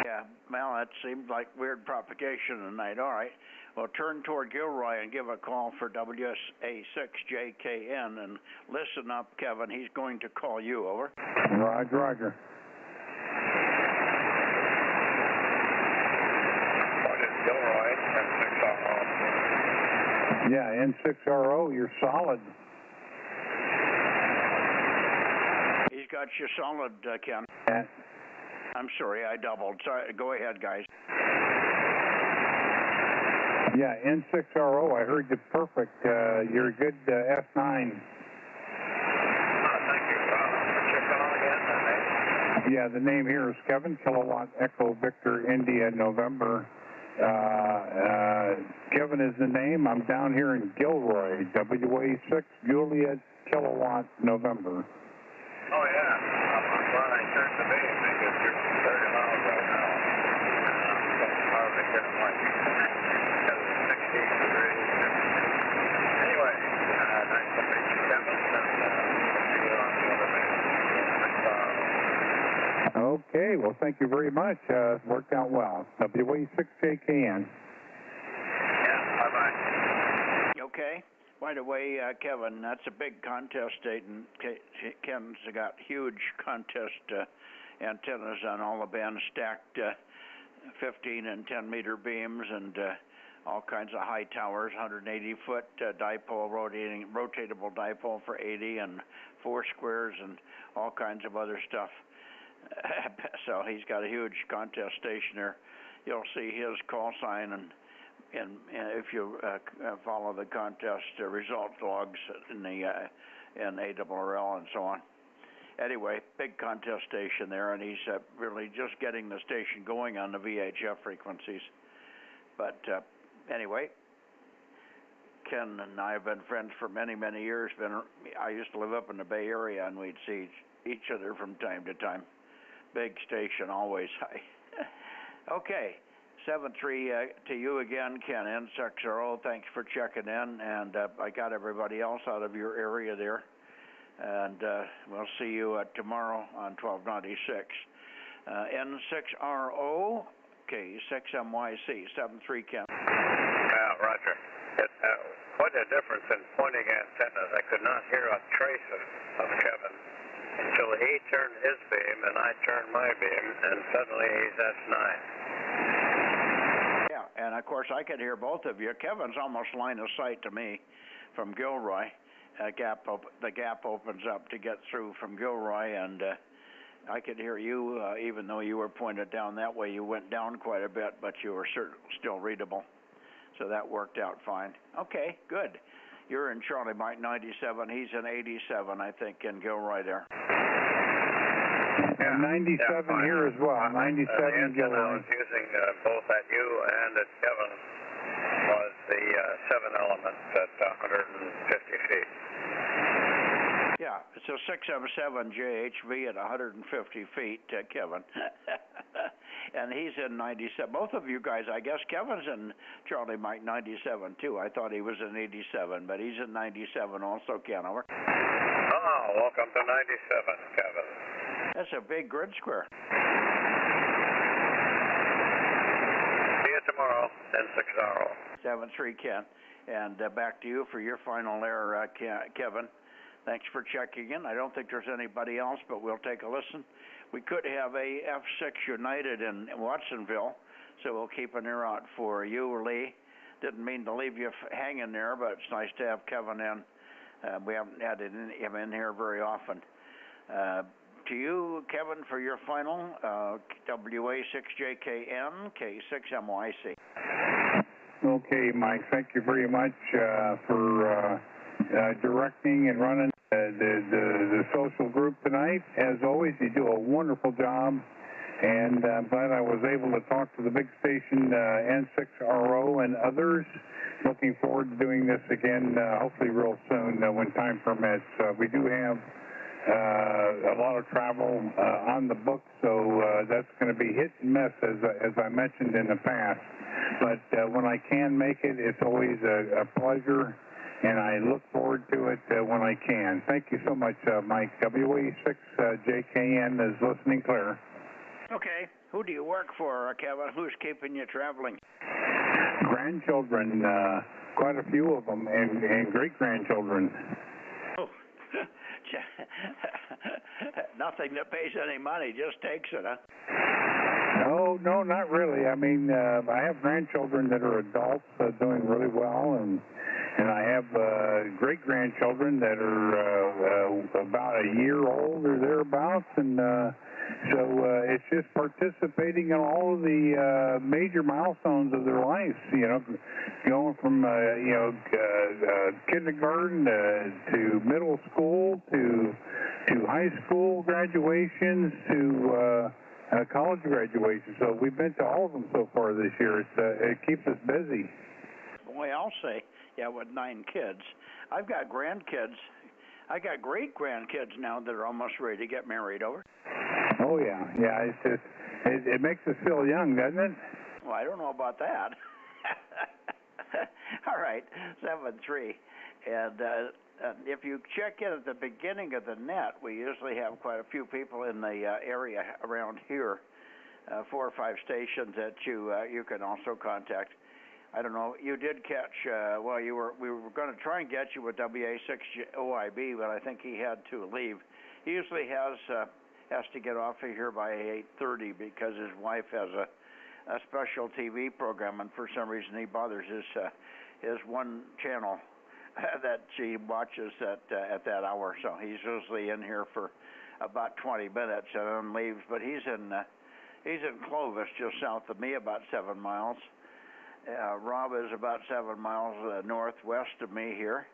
Yeah, well, that seemed like weird propagation tonight. All right. Well, turn toward Gilroy and give a call for WSA6JKN and listen up, Kevin. He's going to call you, over. Roger, roger. What is Gilroy? N6RO. Yeah, N6RO, you're solid. He's got you solid, Ken. Yeah. I'm sorry, I doubled. Sorry, go ahead, guys. Yeah, N6RO, I heard you perfect. You're a good S9. Thank you. What's your call again? Yeah, the name here is Kevin, Kilowatt Echo Victor India November. Kevin is the name. I'm down here in Gilroy, WA6 Juliet Kilowatt November. Oh, yeah. I'm glad I turned the beam because you're 30 miles right now. Hardly getting like 60 degrees. Anyway, nice to meet you, Kevin, and see you on the other band. Okay, well, thank you very much. Worked out well. WA6JKN. Yeah, bye-bye. Okay. By the way, Kevin, that's a big contest date, and Ken's got huge contest antennas on all the bands, stacked 15 and 10 meter beams, and all kinds of high towers, 180-foot dipole, rotatable dipole for 80, and 4 squares, and all kinds of other stuff. So he's got a huge contest station there. You'll see his call sign, and if you follow the contest result logs in the ARRL and so on. Anyway, big contest station there, and he's really just getting the station going on the VHF frequencies. But anyway, Ken and I have been friends for many, many years. I used to live up in the Bay Area, and we'd see each other from time to time. Big station, always high. Okay. 7-3 to you again, Ken, N6RO. Thanks for checking in, and I got everybody else out of your area there. And we'll see you tomorrow on 1296. N6RO, K6MYC, 7-3, Ken. Yeah, Roger. What quite a difference in pointing antennas. I could not hear a trace of Kevin until he turned his beam and I turned my beam, and suddenly he's S9. Yeah, and of course I could hear both of you. Kevin's almost line of sight to me from Gilroy. The gap opens up to get through from Gilroy, and I could hear you, even though you were pointed down that way. You went down quite a bit, but you were still readable. So that worked out fine. Okay, good. You're in Charlie Mike 97. He's in 87, I think, in Gilroy there. And 97 here as well. 97 in Gilroy. I was using both at you and at Kevin was the 7 element at 150 feet. Yeah, it's a 6M7 JHV at 150 feet, Kevin. And he's in 97. Both of you guys, I guess Kevin's in Charlie Mike 97 too. I thought he was in 87, but he's in 97 also, Ken. Over. Oh, welcome to 97, Kevin. That's a big grid square. See you tomorrow, N60. 7-3, Ken. And back to you for your final there, Kevin. Thanks for checking in. I don't think there's anybody else, but we'll take a listen. We could have a F6 United in Watsonville, so we'll keep an ear out for you, Lee. Didn't mean to leave you hanging there, but it's nice to have Kevin in. We haven't had him in here very often. To you, Kevin, for your final, WA6JKN, K6MYC. Okay, Mike, thank you very much for directing and running the social group tonight. As always, you do a wonderful job, and I'm glad I was able to talk to the big station N6RO and others. Looking forward to doing this again, hopefully real soon when time permits. We do have a lot of travel on the books, so that's going to be hit and miss, as I mentioned in the past. But when I can make it, it's always a pleasure, and I look forward to it when I can. Thank you so much, Mike. WA6JKN is listening clear. Okay. Who do you work for, Kevin? Who's keeping you traveling? Grandchildren, quite a few of them, and great-grandchildren. Oh. Nothing that pays any money, just takes it, huh? No, not really. I mean, I have grandchildren that are adults doing really well, and I have great-grandchildren that are about a year old or thereabouts, and so it's just participating in all of the major milestones of their lives, going from, kindergarten to middle school to high school graduations to college graduations. So we've been to all of them so far this year. It keeps us busy. Boy, I'll say, with 9 kids. I've got grandkids. I got great-grandkids now that are almost ready to get married over. Oh, yeah. It's just, it makes us feel young, doesn't it? Well, I don't know about that. All right, 7-3. And if you check in at the beginning of the net, we usually have quite a few people in the area around here, 4 or 5 stations that you can also contact. I don't know. You did catch. We were going to try and get you with WA6OIB, but I think he had to leave. He usually has to get off of here by 8:30 because his wife has a special TV program, and for some reason he bothers his one channel that she watches at that hour. So he's usually in here for about 20 minutes and then leaves. But he's in Clovis, just south of me, about 7 miles. Rob is about 7 miles northwest of me here,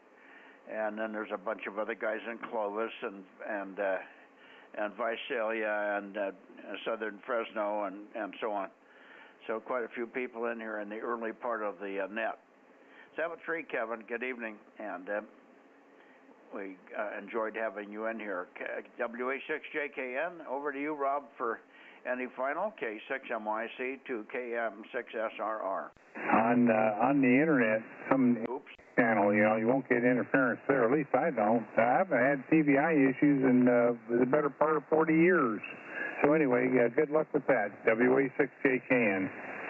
and then there's a bunch of other guys in Clovis and Visalia and southern Fresno and so on. So quite a few people in here in the early part of the net. 7-3, Kevin. Good evening, and we enjoyed having you in here. WA6JKN. Over to you, Rob, for any final. K6MYC to KM6SRR. On the internet, some channel, you won't get interference there. At least I don't. I haven't had TVI issues in the better part of 40 years. So anyway, good luck with that. WA6JKN.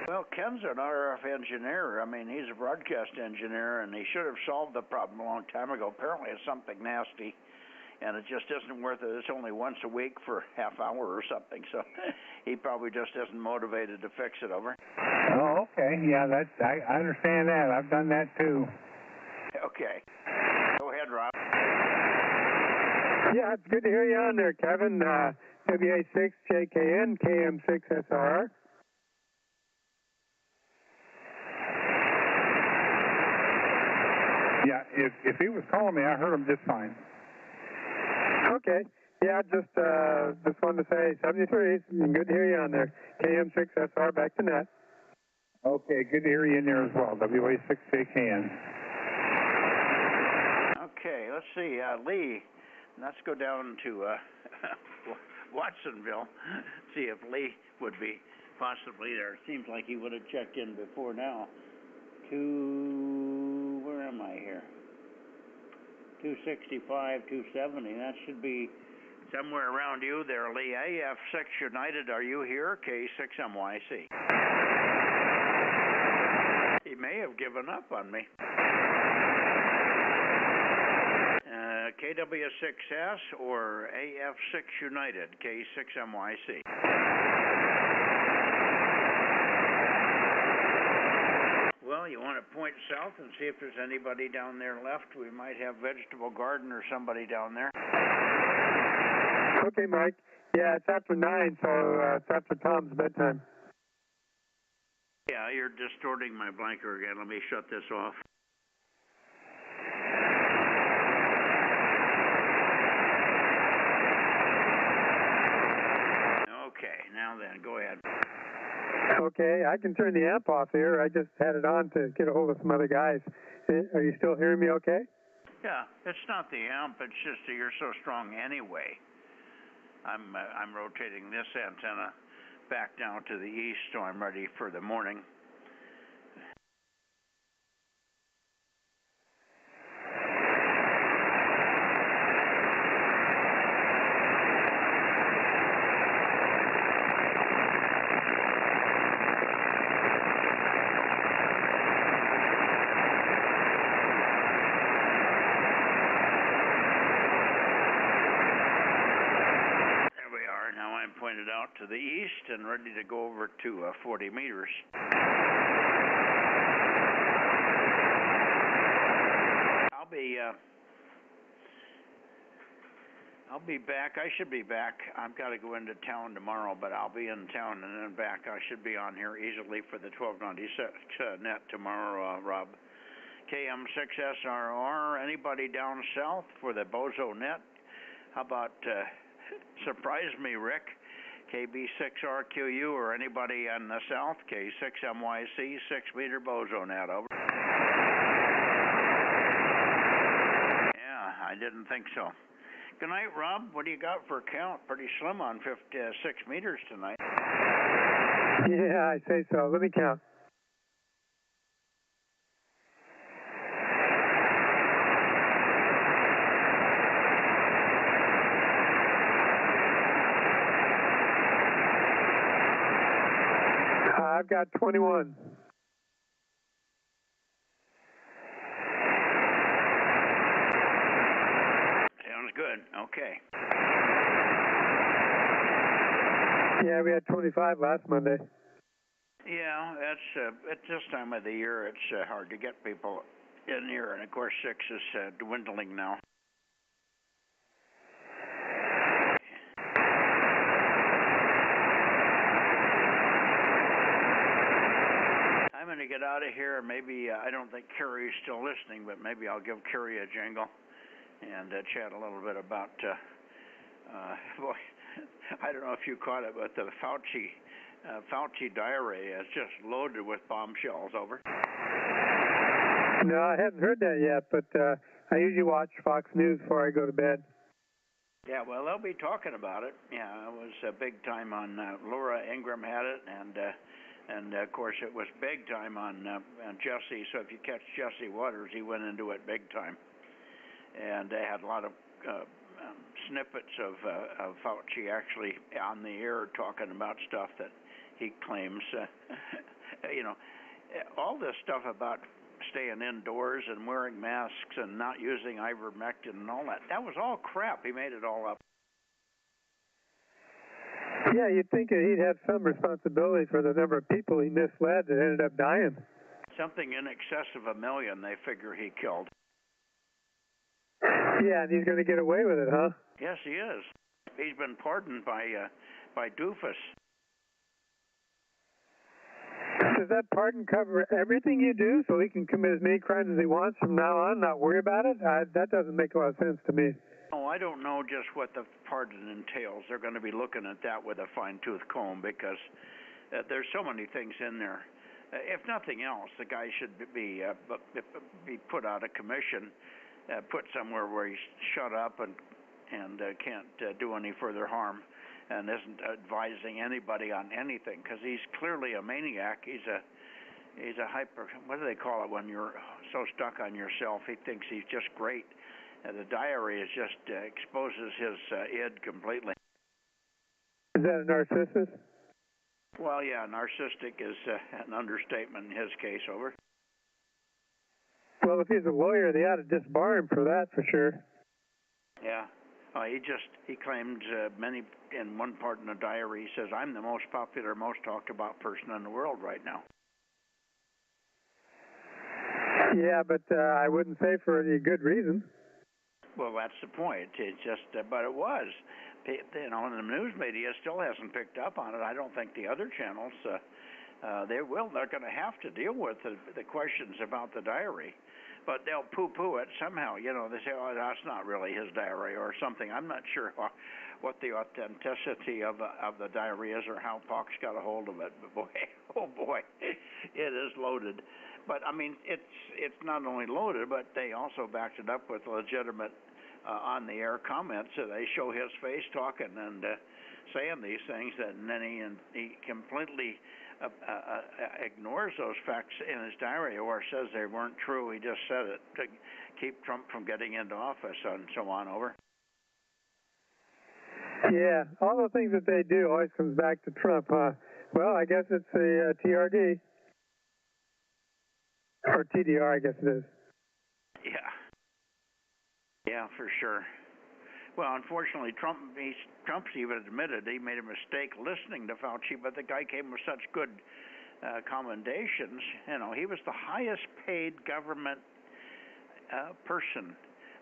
Well, Ken's an RF engineer. I mean, he's a broadcast engineer, and he should have solved the problem a long time ago. Apparently, it's something nasty, and it just isn't worth it. It's only once a week for half hour or something, so he probably just isn't motivated to fix it over. Oh, okay. Yeah, I understand that. I've done that too. Okay. Go ahead, Rob. Yeah, it's good to hear you on there, Kevin. WA6JKN, KM6SR. Yeah, if he was calling me, I heard him just fine. Okay. Yeah, just wanted to say 73. Good to hear you on there. KM6SR, back to net. Okay, good to hear you in there as well. WA6JKN. Okay, let's see. Lee, let's go down to Watsonville, see if Lee would be possibly there. Seems like he would have checked in before now. Where am I here? 265, 270. That should be somewhere around you there, Lee. AF6 United, are you here? K6MYC. He may have given up on me. KW6S or AF6 United, K6MYC. Well, you want to point south and see if there's anybody down there left. We might have Vegetable Garden or somebody down there. Okay, Mike. Yeah, it's after 9, so it's after Tom's bedtime. Yeah, you're distorting my blanker again. Let me shut this off. Okay, now then, go ahead. Okay, I can turn the amp off here. I just had it on to get a hold of some other guys. Are you still hearing me okay? Yeah, it's not the amp, it's just that you're so strong anyway. I'm rotating this antenna back down to the east, so I'm ready for the morning. Pointed out to the east and ready to go over to 40 meters. I'll be back. I should be back. I've got to go into town tomorrow, but I'll be in town and then back. I should be on here easily for the 1296 net tomorrow, Rob. KM6SRR. Anybody down south for the Bozo Net? How about surprise me, Rick? KB6RQU or anybody on the south, K6MYC, 6-meter Bozo Net, over. Yeah, I didn't think so. Good night, Rob. What do you got for a count? Pretty slim on 6 meters tonight. Yeah, I say so. Let me count. I've got 21. Sounds good. Okay. Yeah, we had 25 last Monday. Yeah, that's at this time of the year, it's hard to get people in here, and of course 6 is dwindling now. I'm going to get out of here. Maybe, I don't think Kerry's still listening, but maybe I'll give Kerry a jingle and chat a little bit about, boy, I don't know if you caught it, but the Fauci diary is just loaded with bombshells, over. No, I haven't heard that yet, but I usually watch Fox News before I go to bed. Yeah, well, they'll be talking about it. Yeah, it was big time on, Laura Ingraham had it, and of course it was big time on Jesse, so if you catch Jesse Waters, he went into it big time. And they had a lot of snippets of Fauci actually on the air talking about stuff that he claims all this stuff about staying indoors and wearing masks and not using ivermectin and all that, that was all crap. He made it all up. Yeah, you'd think that he'd have some responsibility for the number of people he misled that ended up dying. Something in excess of 1 million, they figure he killed. Yeah, and he's going to get away with it, huh? Yes, he is. He's been pardoned by Doofus. Does that pardon cover everything you do so he can commit as many crimes as he wants from now on, not worry about it? That doesn't make a lot of sense to me. Oh, I don't know just what the pardon entails. They're going to be looking at that with a fine-tooth comb because there's so many things in there. If nothing else, the guy should be put out of commission, put somewhere where he's shut up and can't do any further harm, and isn't advising anybody on anything, because he's clearly a maniac. He's a hyper. What do they call it when you're so stuck on yourself? He thinks he's just great. The diary just exposes his id completely. Is that a narcissist? Well, yeah, narcissistic is an understatement in his case. Over. Well, if he's a lawyer, they ought to disbar him for that, for sure. Yeah. He claimed many, in one part in the diary, he says, I'm the most popular, most talked about person in the world right now. Yeah, but I wouldn't say for any good reason. Well, that's the point. It's just, but it was. The news media still hasn't picked up on it. I don't think the other channels, they're going to have to deal with the questions about the diary. But they'll poo-poo it somehow. They say, oh, that's not really his diary or something. I'm not sure what the authenticity of the diary is or how Pox got a hold of it. But boy, oh boy, it is loaded. But, I mean, it's not only loaded, but they also backed it up with legitimate on-the-air comments. So they show his face talking and saying these things, and then he completely ignores those facts in his diary or says they weren't true. He just said it to keep Trump from getting into office and so on. Over. Yeah, all the things that they do always comes back to Trump, huh? Well, I guess it's a TRD. Or TDR, I guess it is. Yeah, for sure. Well, unfortunately, Trump's even admitted he made a mistake listening to Fauci, but the guy came with such good commendations. He was the highest paid government person,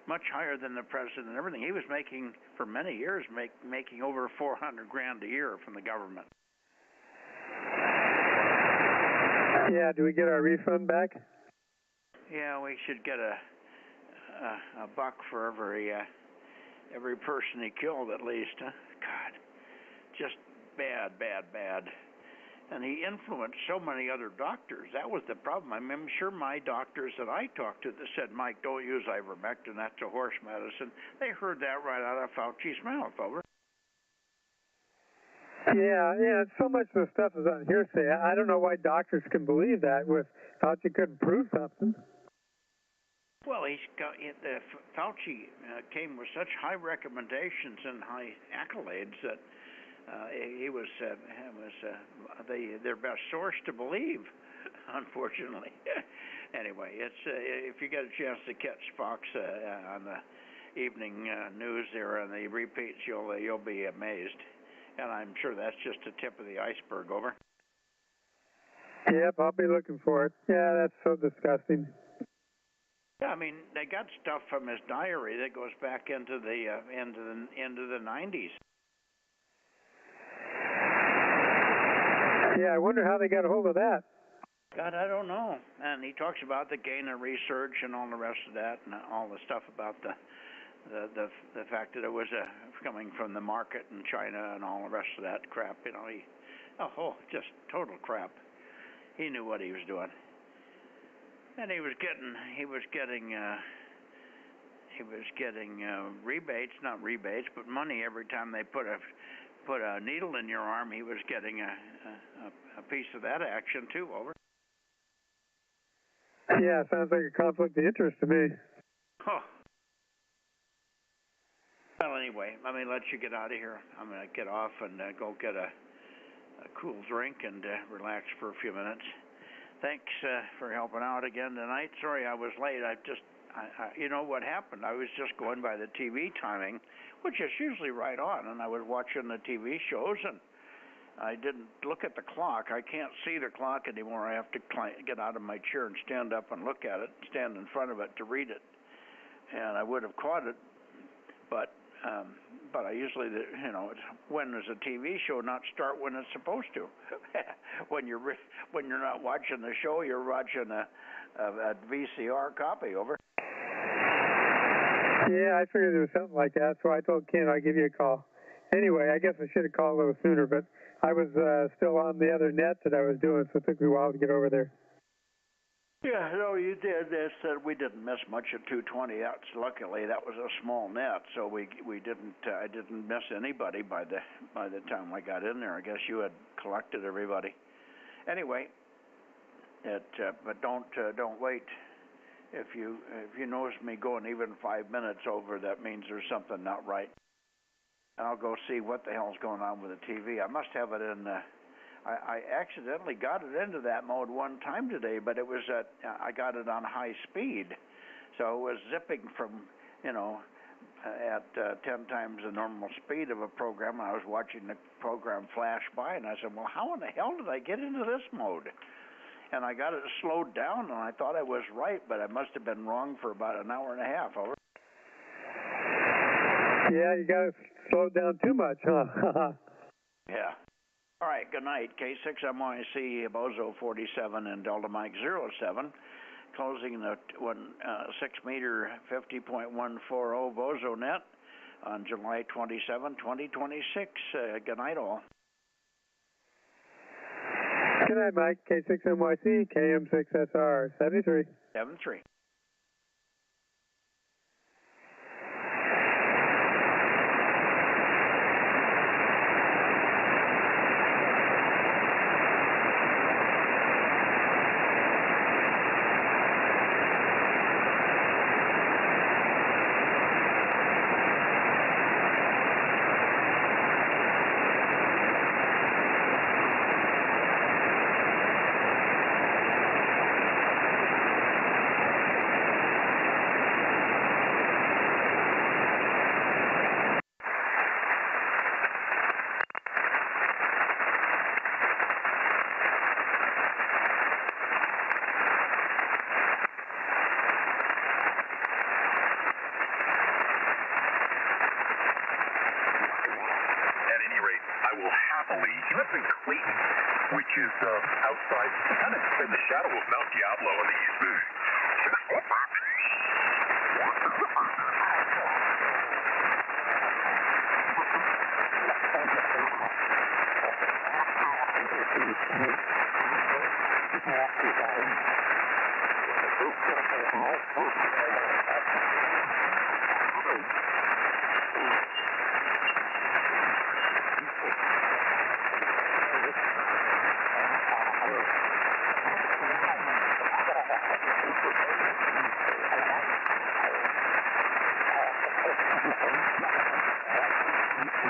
much higher than the president and everything. He was making, for many years, making over $400,000 a year from the government. Yeah, do we get our refund back? Yeah, we should get a buck for every person he killed, at least. Huh? God, just bad. And he influenced so many other doctors. That was the problem. I'm sure my doctors that I talked to that said, Mike, don't use ivermectin, that's a horse medicine, they heard that right out of Fauci's mouth. Over. Yeah, so much of the stuff is on hearsay. I don't know why doctors can believe that with Fauci couldn't prove something. Well, Fauci came with such high recommendations and high accolades that he was their best source to believe, unfortunately. Anyway, if you get a chance to catch Fox on the evening news there and the repeats, you'll be amazed. And I'm sure that's just the tip of the iceberg. Over. Yep, I'll be looking for it. Yeah, that's so disgusting. Yeah, I mean, they got stuff from his diary that goes back into the 90s. Yeah, I wonder how they got a hold of that. God, I don't know. And he talks about the gain of research and all the rest of that, and all the stuff about the fact that it was coming from the market in China and all the rest of that crap. Just total crap. He knew what he was doing. And he was getting rebates, not rebates, but money every time they put a needle in your arm. He was getting a piece of that action too. Over. Yeah, sounds like a conflict of interest to me. Oh. Well, anyway, let me let you get out of here. I'm going to get off and go get a cool drink and relax for a few minutes. Thanks for helping out again tonight. Sorry I was late. You know what happened? I was just going by the TV timing, which is usually right on, and I was watching the TV shows, and I didn't look at the clock. I can't see the clock anymore. I have to get out of my chair and stand up and look at it, stand in front of it to read it. And I would have caught it, but I usually, when there's a TV show, not start when it's supposed to. when you're not watching the show, you're watching a VCR copy. Over. Yeah, I figured it was something like that, so I told Ken I'd give you a call. Anyway, I guess I should have called a little sooner, but I was still on the other net that I was doing, so it took me a while to get over there. Yeah, no, you did. We didn't miss much at 220. Luckily, that was a small net, so we didn't. I didn't miss anybody by the time I got in there. I guess you had collected everybody. Anyway, but don't wait. If you notice me going even 5 minutes over, that means there's something not right. And I'll go see what the hell's going on with the TV. I must have it in. I accidentally got it into that mode one time today, but it was I got it on high speed, so it was zipping from at 10 times the normal speed of a program. I was watching the program flash by, and I said, well, how in the hell did I get into this mode? And I got it slowed down, and I thought I was right, but I must have been wrong for about an hour and a half. Over. Yeah, you got it slowed down too much, huh? Yeah. All right, good night. K6MYC, Bozo 47 and Delta Mike 07. Closing the 6 meter 50.140 Bozo Net on July 27, 2026. Good night, all. Good night, Mike. K6MYC, KM6SR, 73. 73. Which is outside, kind of in the shadow of Mount Diablo in the East Bay.